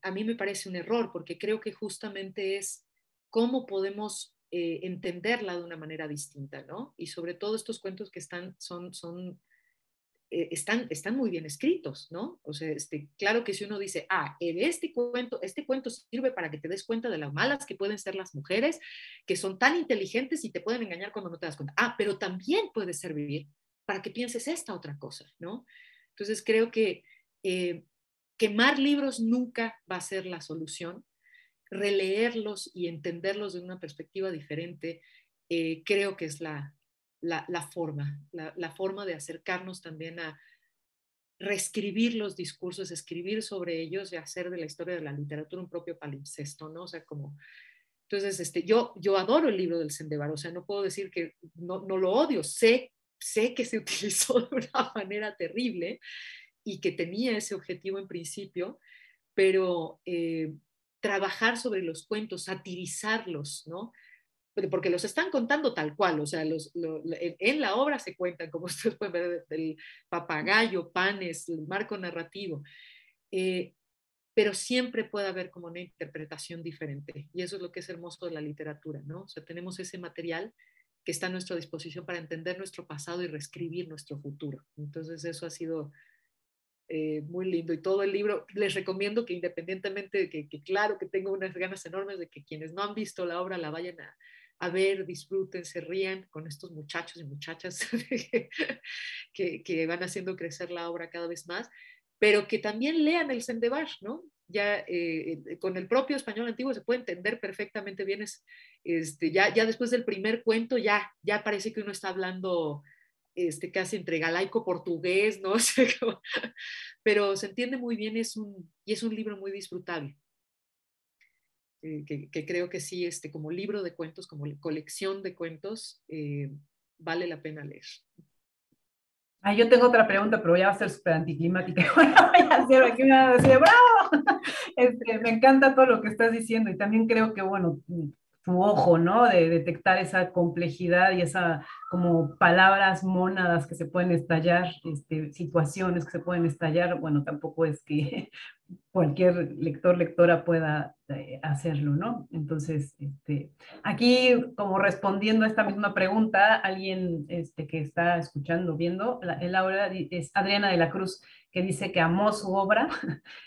Speaker 4: a mí me parece un error, porque creo que justamente es cómo podemos entenderla de una manera distinta, ¿no? Y sobre todo estos cuentos que están muy bien escritos, ¿no? O sea, claro que si uno dice, este cuento sirve para que te des cuenta de las malas que pueden ser las mujeres, que son tan inteligentes y te pueden engañar cuando no te das cuenta. Pero también puede servir para que pienses esta otra cosa, ¿no? Entonces creo que quemar libros nunca va a ser la solución. Releerlos y entenderlos de una perspectiva diferente, creo que es la forma de acercarnos también a reescribir los discursos, escribir sobre ellos y hacer de la historia de la literatura un propio palimpsesto, ¿no? O sea, como... Entonces, yo adoro el libro del Sendebar, o sea, no puedo decir que no lo odio, sé que se utilizó de una manera terrible y que tenía ese objetivo en principio, pero trabajar sobre los cuentos, satirizarlos, ¿no? Porque los están contando tal cual, o sea, en la obra se cuentan, como ustedes pueden ver, el papagayo, Panes, el marco narrativo, eh, pero siempre puede haber como una interpretación diferente, y eso es lo que es hermoso de la literatura, ¿no? O sea, tenemos ese material que está a nuestra disposición para entender nuestro pasado y reescribir nuestro futuro. Entonces, eso ha sido muy lindo. Y todo el libro, les recomiendo que independientemente de que claro que tengo unas ganas enormes de que quienes no han visto la obra la vayan a ver, disfruten, se rían con estos muchachos y muchachas que van haciendo crecer la obra cada vez más, pero que también lean el Sendebar, ¿no? Ya con el propio español antiguo se puede entender perfectamente bien, ya después del primer cuento ya parece que uno está hablando casi entre galaico portugués, ¿no? O sea, pero se entiende muy bien, y es un libro muy disfrutable. Que creo que sí, como libro de cuentos, como colección de cuentos, vale la pena leer.
Speaker 1: Ah, yo tengo otra pregunta, pero ya va a ser súper anticlimática. Bueno, voy a hacer aquí me van a decir, ¡bravo! Me encanta todo lo que estás diciendo y también creo que, bueno, tu ojo, ¿no? De detectar esa complejidad y esa como palabras mónadas que se pueden estallar, situaciones que se pueden estallar, bueno, tampoco es que cualquier lector, lectora pueda hacerlo, ¿no? Entonces, aquí como respondiendo a esta misma pregunta, alguien que está escuchando, viendo, el aula es Adriana de la Cruz, que dice que amó su obra,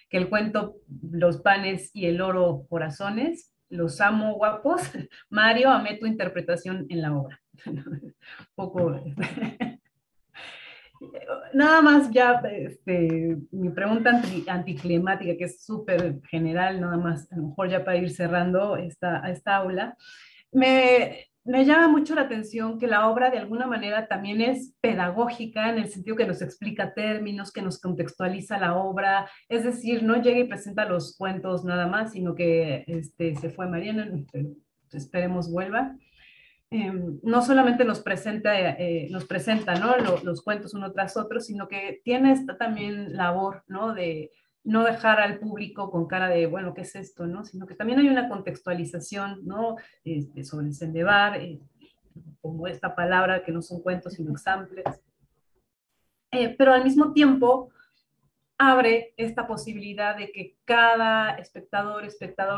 Speaker 1: que el cuento Los panes y el oro corazones, los amo guapos. Mario, amé tu interpretación en la obra. Un poco... Nada más ya, mi pregunta anticlimática, que es súper general, nada más, a lo mejor ya para ir cerrando esta aula, me llama mucho la atención que la obra de alguna manera también es pedagógica en el sentido que nos explica términos, que nos contextualiza la obra, es decir, no llega y presenta los cuentos nada más, sino que se fue Mariana, esperemos vuelva. No solamente nos presenta, ¿no? Los cuentos uno tras otro, sino que tiene esta también labor, ¿no? De no dejar al público con cara de, bueno, ¿qué es esto, no? Sino que también hay una contextualización, ¿no? Sobre el Sendebar, como esta palabra que no son cuentos, sino examples. Pero al mismo tiempo abre esta posibilidad de que cada espectador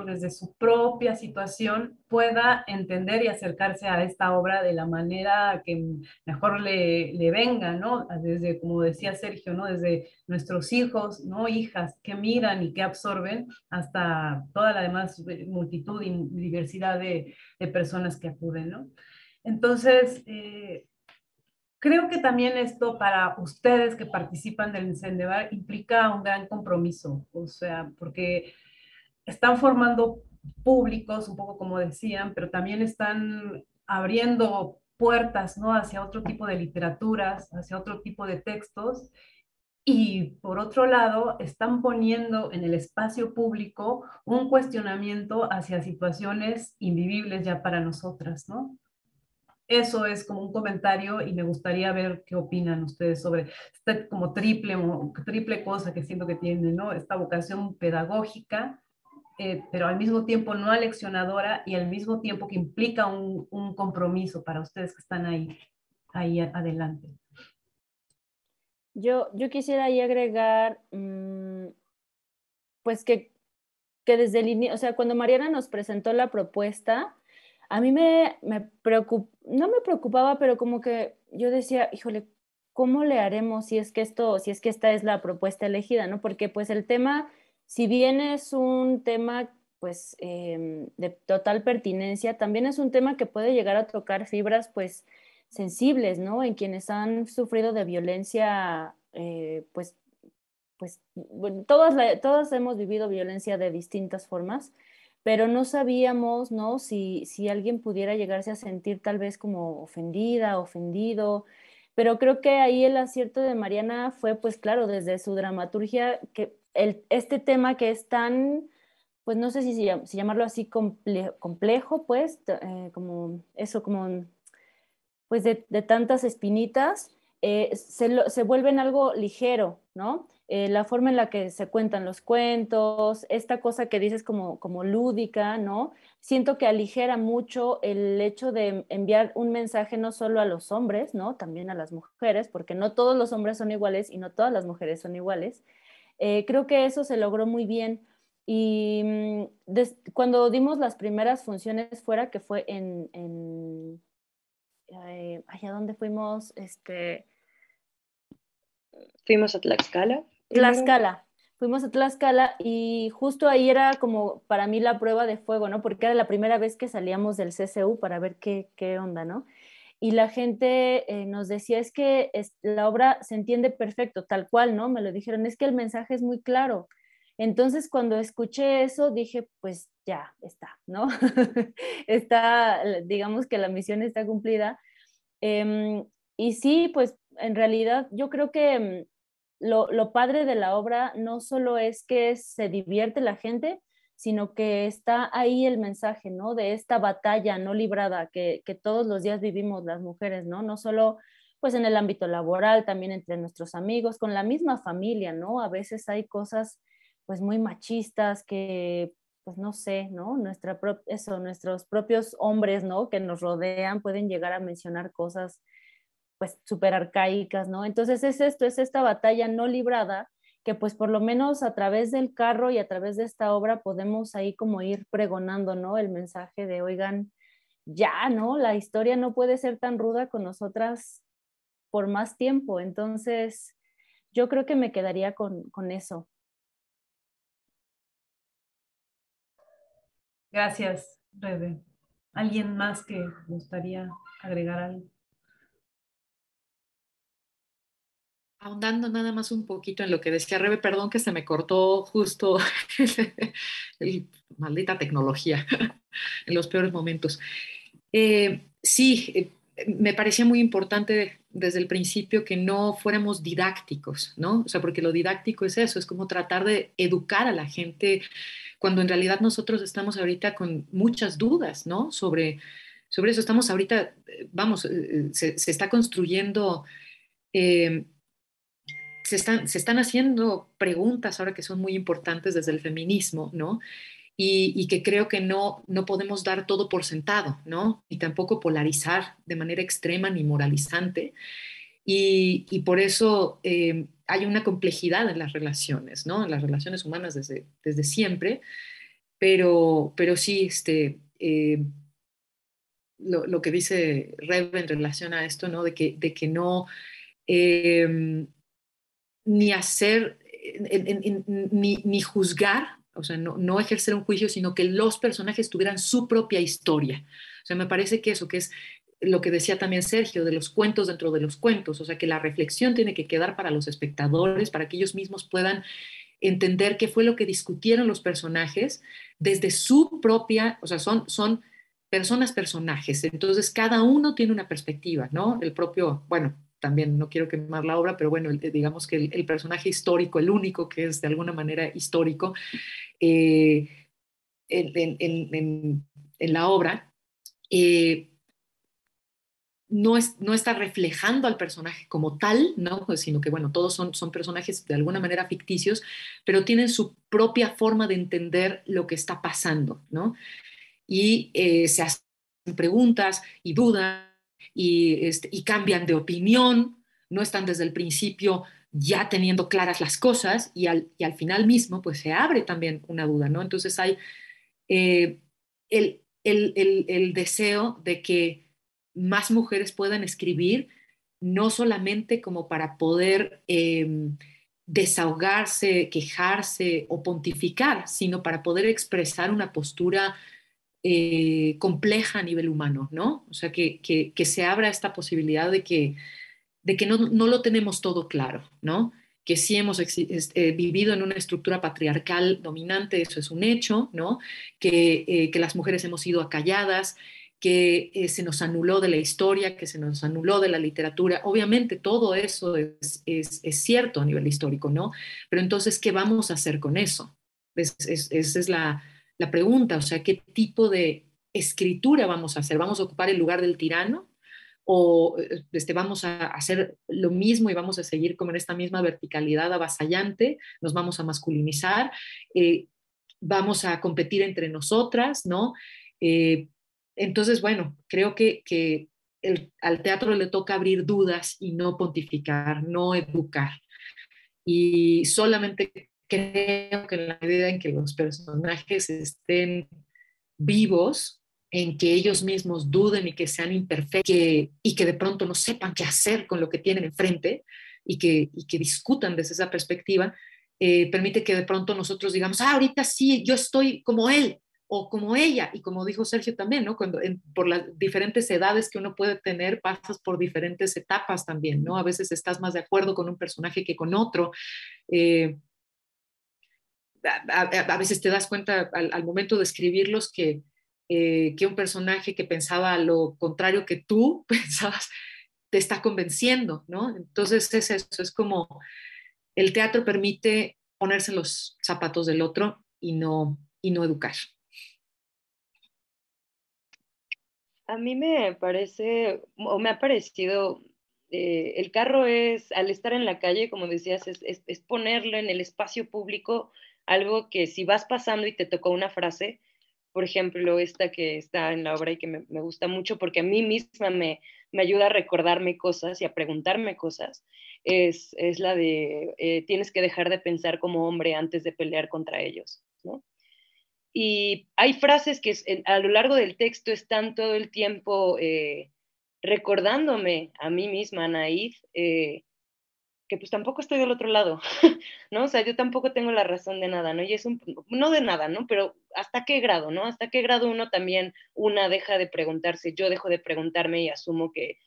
Speaker 1: desde su propia situación pueda entender y acercarse a esta obra de la manera que mejor le venga, ¿no? Desde, como decía Sergio, ¿no? Desde nuestros hijos, ¿no? Hijas que miran y que absorben hasta toda la demás multitud y diversidad de personas que acuden, ¿no? Entonces, creo que también esto para ustedes que participan del Incendiar implica un gran compromiso, o sea, porque están formando públicos, un poco como decían, pero también están abriendo puertas, ¿no? Hacia otro tipo de literaturas, hacia otro tipo de textos, y por otro lado, están poniendo en el espacio público un cuestionamiento hacia situaciones invivibles ya para nosotras, ¿no? Eso es como un comentario y me gustaría ver qué opinan ustedes sobre esta como triple cosa que siento que tiene, ¿no? Esta vocación pedagógica, pero al mismo tiempo no aleccionadora y al mismo tiempo que implica un compromiso para ustedes que están ahí adelante.
Speaker 2: Yo quisiera ahí agregar, pues que desde el inicio, o sea, cuando Mariana nos presentó la propuesta, a mí no me preocupaba, pero como que yo decía, híjole, ¿cómo le haremos si es que esta es la propuesta elegida, ¿no? Porque pues el tema, si bien es un tema pues de total pertinencia, también es un tema que puede llegar a tocar fibras pues sensibles, ¿no? En quienes han sufrido de violencia, pues bueno, todas hemos vivido violencia de distintas formas, pero no sabíamos, ¿no? Si alguien pudiera llegarse a sentir tal vez como ofendida, ofendido, pero creo que ahí el acierto de Mariana fue, pues claro, desde su dramaturgia, que este tema que es tan, pues no sé si llamarlo así complejo, pues, como eso, como pues de tantas espinitas, se vuelven algo ligero, ¿no? La forma en la que se cuentan los cuentos, esta cosa que dices como lúdica, ¿no? Siento que aligera mucho el hecho de enviar un mensaje no solo a los hombres, ¿no? También a las mujeres, porque no todos los hombres son iguales y no todas las mujeres son iguales. Creo que eso se logró muy bien. Y cuando dimos las primeras funciones fuera, que fue ¿a dónde fuimos?
Speaker 6: Fuimos a Tlaxcala.
Speaker 2: Tlaxcala. fuimos a Tlaxcala y justo ahí era como para mí la prueba de fuego, ¿no? Porque era la primera vez que salíamos del CCU para ver qué onda, ¿no? Y la gente nos decía, es que la obra se entiende perfecto, tal cual, ¿no? Me lo dijeron, es que el mensaje es muy claro. Entonces, cuando escuché eso, dije, pues ya está, ¿no? Está, digamos que la misión está cumplida. Y sí, pues en realidad yo creo que lo padre de la obra no solo es que se divierte la gente, sino que está ahí el mensaje, ¿no? De esta batalla no librada que todos los días vivimos las mujeres, ¿no? No solo pues en el ámbito laboral, también entre nuestros amigos, con la misma familia, ¿no? A veces hay cosas pues muy machistas que pues no sé, ¿no? Nuestros propios hombres, ¿no? Que nos rodean pueden llegar a mencionar cosas pues súper arcaicas, ¿no? Entonces es esta batalla no librada que pues por lo menos a través del carro y a través de esta obra podemos ahí como ir pregonando, ¿no? El mensaje de, oigan, ya, ¿no? La historia no puede ser tan ruda con nosotras por más tiempo. Entonces, yo creo que me quedaría con eso.
Speaker 1: Gracias, Rebe. ¿Alguien más que gustaría agregar algo?
Speaker 4: Ahondando nada más un poquito en lo que decía Rebe, perdón que se me cortó justo maldita tecnología en los peores momentos. Sí, me parecía muy importante desde el principio que no fuéramos didácticos, ¿no? O sea, porque lo didáctico es eso, es como tratar de educar a la gente cuando en realidad nosotros estamos ahorita con muchas dudas, ¿no? Sobre eso estamos ahorita, vamos, se está construyendo. eh, se están haciendo preguntas ahora que son muy importantes desde el feminismo, ¿no? Y que creo que no podemos dar todo por sentado, ¿no? Ni tampoco polarizar de manera extrema ni moralizante. Y por eso hay una complejidad en las relaciones, ¿no? En las relaciones humanas desde siempre, pero sí, lo que dice Rebe en relación a esto, ¿no? De que no, eh, ni hacer, ni juzgar, o sea, no ejercer un juicio, sino que los personajes tuvieran su propia historia. O sea, me parece que eso, que es lo que decía también Sergio, de los cuentos dentro de los cuentos, o sea, que la reflexión tiene que quedar para los espectadores, para que ellos mismos puedan entender qué fue lo que discutieron los personajes desde su propia, o sea, son personas, personajes, entonces cada uno tiene una perspectiva, ¿no? El propio, bueno, también no quiero quemar la obra, pero bueno, digamos que el personaje histórico, el único que es de alguna manera histórico eh, en la obra, eh, no está reflejando al personaje como tal, ¿no? Pues, sino que, bueno, todos son personajes de alguna manera ficticios, pero tienen su propia forma de entender lo que está pasando, ¿no? Y se hacen preguntas y dudan y cambian de opinión, no están desde el principio ya teniendo claras las cosas y al final mismo pues se abre también una duda, ¿no? Entonces hay eh, el deseo de que más mujeres puedan escribir, no solamente como para poder desahogarse, quejarse o pontificar, sino para poder expresar una postura compleja a nivel humano, ¿no? O sea, que se abra esta posibilidad de que no lo tenemos todo claro, ¿no? Que sí hemos vivido en una estructura patriarcal dominante, eso es un hecho, ¿no? Que las mujeres hemos sido acalladas, que se nos anuló de la historia, que se nos anuló de la literatura. Obviamente todo eso es cierto a nivel histórico, ¿no? Pero entonces, ¿qué vamos a hacer con eso? Esa es la pregunta, o sea, ¿qué tipo de escritura vamos a hacer? ¿Vamos a ocupar el lugar del tirano? ¿O vamos a hacer lo mismo y vamos a seguir como en esta misma verticalidad avasallante? ¿Nos vamos a masculinizar? Eh, ¿Vamos a competir entre nosotras? ¿No? Eh, entonces, bueno, creo que al teatro le toca abrir dudas y no pontificar, no educar. Y solamente creo que en la medida en que los personajes estén vivos, en que ellos mismos duden y que sean imperfectos y que de pronto no sepan qué hacer con lo que tienen enfrente y que discutan desde esa perspectiva, permite que de pronto nosotros digamos, ahorita sí, yo estoy como él o como ella, y como dijo Sergio también, ¿no? Por las diferentes edades que uno puede tener, pasas por diferentes etapas también, ¿no? A veces estás más de acuerdo con un personaje que con otro. Eh, a veces te das cuenta al momento de escribirlos que un personaje que pensaba lo contrario que tú pensabas te está convenciendo, ¿no? Entonces es eso, es como el teatro permite ponerse en los zapatos del otro y no educar.
Speaker 6: A mí me parece, o me ha parecido, el carro es, al estar en la calle, como decías, es ponerlo en el espacio público, algo que si vas pasando y te tocó una frase, por ejemplo, esta que está en la obra y que me gusta mucho porque a mí misma me ayuda a recordarme cosas y a preguntarme cosas, es la de tienes que dejar de pensar como hombre antes de pelear contra ellos, ¿no? Y hay frases que a lo largo del texto están todo el tiempo recordándome a mí misma, Anaíd, que pues tampoco estoy del otro lado, ¿no? O sea, yo tampoco tengo la razón de nada, ¿no? Y es no de nada, ¿no? Pero ¿hasta qué grado, no? ¿Hasta qué grado uno también, una deja de preguntarse, yo dejo de preguntarme y asumo que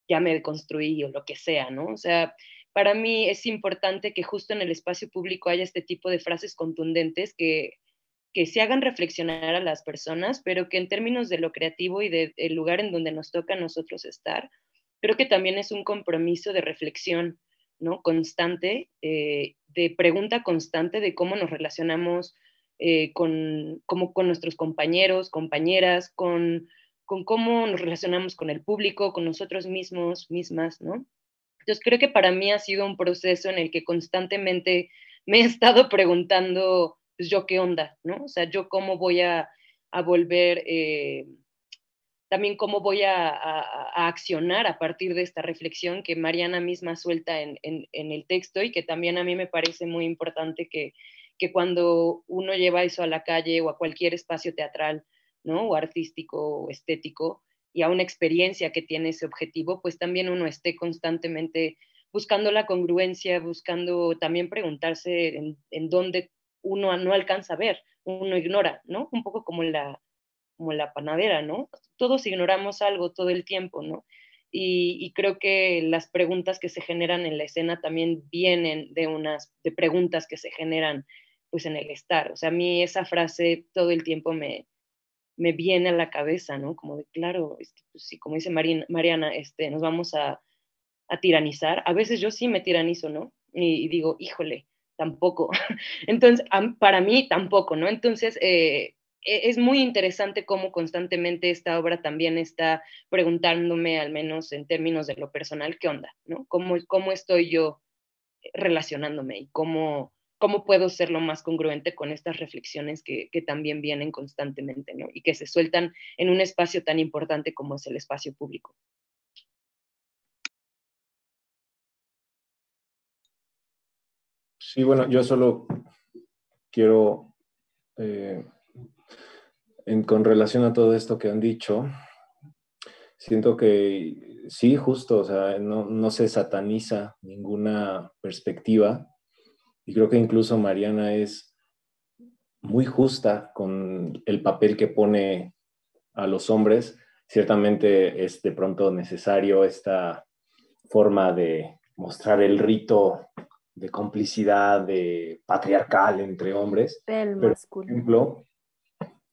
Speaker 6: ya me deconstruí o lo que sea, ¿no? O sea, para mí es importante que justo en el espacio público haya este tipo de frases contundentes que se hagan reflexionar a las personas, pero que en términos de lo creativo y del lugar en donde nos toca a nosotros estar, creo que también es un compromiso de reflexión, ¿no? Constante, de pregunta constante de cómo nos relacionamos con nuestros compañeros, compañeras, con cómo nos relacionamos con el público, con nosotros mismos, mismas, ¿no? Entonces creo que para mí ha sido un proceso en el que constantemente me he estado preguntando, pues yo qué onda, ¿no? O sea, yo cómo voy a volver, también cómo voy a accionar a partir de esta reflexión que Mariana misma suelta en el texto y que también a mí me parece muy importante que cuando uno lleva eso a la calle o a cualquier espacio teatral, ¿no? O artístico o estético, y a una experiencia que tiene ese objetivo, pues también uno esté constantemente buscando la congruencia, buscando también preguntarse en dónde uno no alcanza a ver, uno ignora, ¿no? Un poco como la panadera, ¿no? Todos ignoramos algo todo el tiempo, ¿no? Y creo que las preguntas que se generan en la escena también vienen de preguntas que se generan pues en el estar. O sea, a mí esa frase todo el tiempo me viene a la cabeza, ¿no? Como de, claro, pues sí, como dice Mariana, nos vamos a tiranizar. A veces yo sí me tiranizo, ¿no? Y digo, híjole, tampoco. Entonces, para mí tampoco, ¿no? Entonces, es muy interesante cómo constantemente esta obra también está preguntándome, al menos en términos de lo personal, ¿qué onda? ¿No? ¿Cómo estoy yo relacionándome y cómo puedo ser lo más congruente con estas reflexiones que también vienen constantemente, ¿no? Y que se sueltan en un espacio tan importante como es el espacio público.
Speaker 5: Sí, bueno, yo solo quiero, con relación a todo esto que han dicho, siento que sí, justo, o sea, no se sataniza ninguna perspectiva y creo que incluso Mariana es muy justa con el papel que pone a los hombres. Ciertamente es de pronto necesario esta forma de mostrar el rito de complicidad, de patriarcal entre hombres,
Speaker 2: El
Speaker 5: pero por
Speaker 2: masculino.
Speaker 5: ejemplo,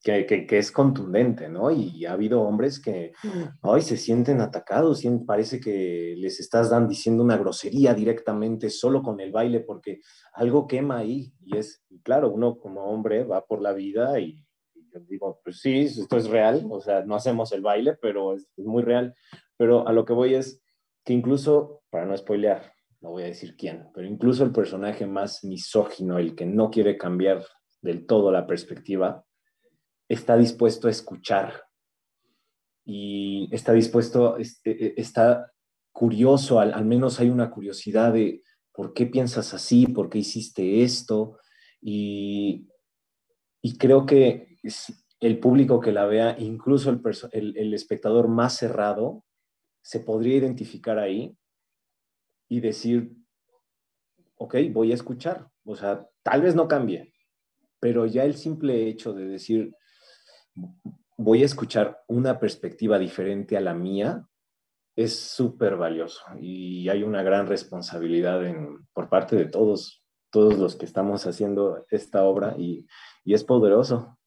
Speaker 5: que es contundente, ¿no? Y ha habido hombres que hoy se sienten atacados y parece que les estás diciendo una grosería directamente solo con el baile porque algo quema ahí y claro, uno como hombre va por la vida y yo digo, pues sí, esto es real, o sea, no hacemos el baile, pero es muy real. Pero a lo que voy es que incluso, para no spoilear, no voy a decir quién, pero incluso el personaje más misógino, el que no quiere cambiar del todo la perspectiva, está dispuesto a escuchar y está dispuesto, está curioso, al menos hay una curiosidad de por qué piensas así, por qué hiciste esto, y, y creo que el público que la vea, incluso el espectador más cerrado, se podría identificar ahí y decir, ok, voy a escuchar. O sea, tal vez no cambie, pero ya el simple hecho de decir, voy a escuchar una perspectiva diferente a la mía, es súper valioso y hay una gran responsabilidad por parte de todos los que estamos haciendo esta obra y es poderoso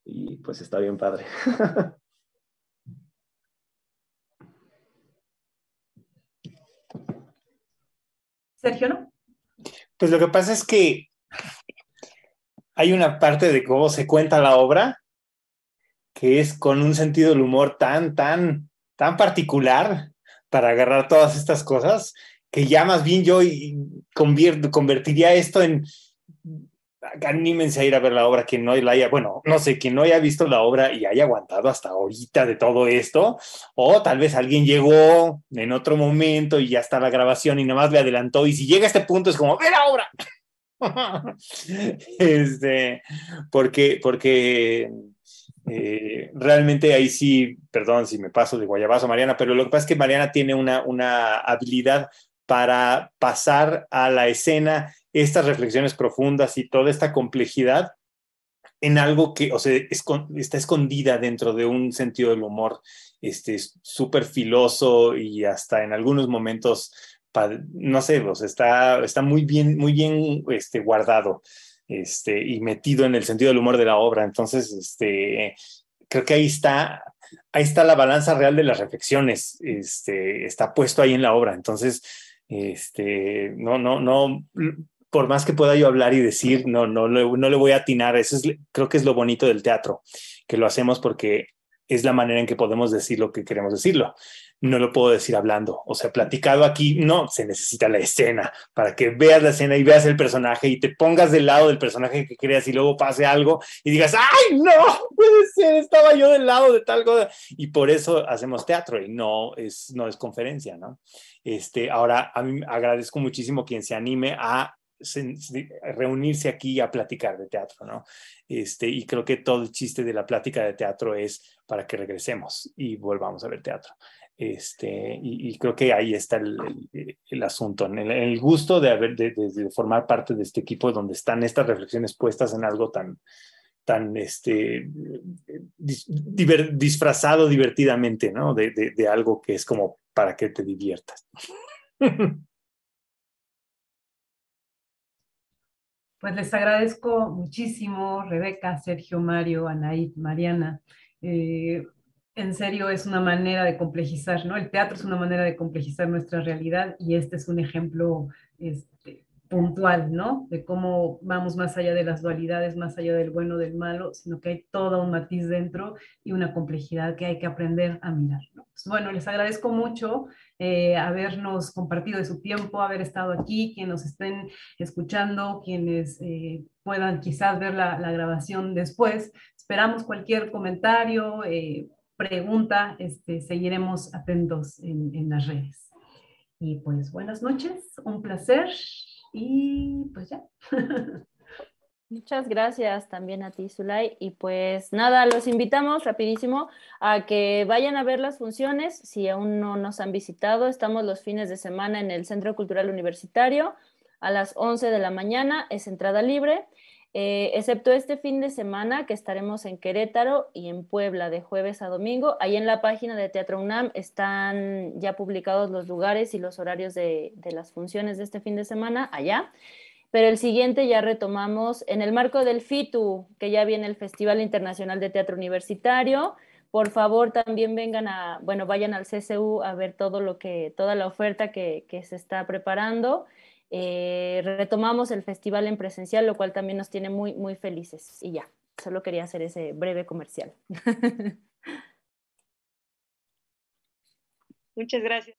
Speaker 5: y pues está bien padre.
Speaker 1: Sergio, ¿no?
Speaker 3: Pues lo que pasa es que hay una parte de cómo se cuenta la obra que es con un sentido del humor tan particular para agarrar todas estas cosas, que ya más bien yo convertiría esto en, anímense a ir a ver la obra, quien no la haya, bueno, no sé, quien no haya visto la obra y haya aguantado hasta ahorita de todo esto, o tal vez alguien llegó en otro momento y ya está la grabación y nada más le adelantó, y si llega a este punto es como, ¡ve la obra! Porque realmente ahí sí, perdón si me paso de guayabazo, Mariana, pero lo que pasa es que Mariana tiene una habilidad para pasar a la escena estas reflexiones profundas y toda esta complejidad en algo que, o sea, está escondida dentro de un sentido del humor súper filoso y hasta en algunos momentos, no sé, o sea, está muy bien guardado y metido en el sentido del humor de la obra. Entonces, creo que ahí está la balanza real de las reflexiones, está puesto ahí en la obra. Entonces, no, por más que pueda yo hablar y decir, no le voy a atinar. Eso creo que es lo bonito del teatro, que lo hacemos porque es la manera en que podemos decir lo que queremos decirlo. No lo puedo decir hablando. O sea, platicado aquí, no, se necesita la escena para que veas la escena y veas el personaje y te pongas del lado del personaje que creas y luego pase algo y digas, ¡ay, no! Puede ser, estaba yo del lado de tal cosa. Y por eso hacemos teatro y no es conferencia, ¿no? Ahora, a mí agradezco muchísimo quien se anime a reunirse aquí a platicar de teatro, ¿no? Y creo que todo el chiste de la plática de teatro es para que regresemos y volvamos a ver teatro. Y creo que ahí está el asunto, en el gusto de formar parte de este equipo donde están estas reflexiones puestas en algo tan disfrazado divertidamente, ¿no? De algo que es como para que te diviertas.
Speaker 1: Pues les agradezco muchísimo, Rebeca, Sergio, Mario, Anaí, Mariana. En serio, es una manera de complejizar, ¿no? El teatro es una manera de complejizar nuestra realidad y este es un ejemplo puntual, ¿no? De cómo vamos más allá de las dualidades, más allá del bueno, del malo, sino que hay todo un matiz dentro y una complejidad que hay que aprender a mirar, ¿no? Pues bueno, les agradezco mucho habernos compartido de su tiempo, haber estado aquí, quienes nos estén escuchando, quienes puedan quizás ver la grabación después. Esperamos cualquier comentario, pregunta, seguiremos atentos en las redes. Y pues buenas noches, un placer y pues ya.
Speaker 2: Muchas gracias también a ti, Zulay. Y pues nada, los invitamos rapidísimo a que vayan a ver las funciones. Si aún no nos han visitado, estamos los fines de semana en el Centro Cultural Universitario a las 11 de la mañana, es entrada libre, excepto este fin de semana que estaremos en Querétaro y en Puebla de jueves a domingo. Ahí en la página de Teatro UNAM están ya publicados los lugares y los horarios de las funciones de este fin de semana allá. Pero el siguiente ya retomamos en el marco del FITU, que ya viene el Festival Internacional de Teatro Universitario. Por favor, también vayan al CCU a ver toda la oferta que se está preparando. Retomamos el festival en presencial, lo cual también nos tiene muy, muy felices. Y ya, solo quería hacer ese breve comercial.
Speaker 6: Muchas gracias.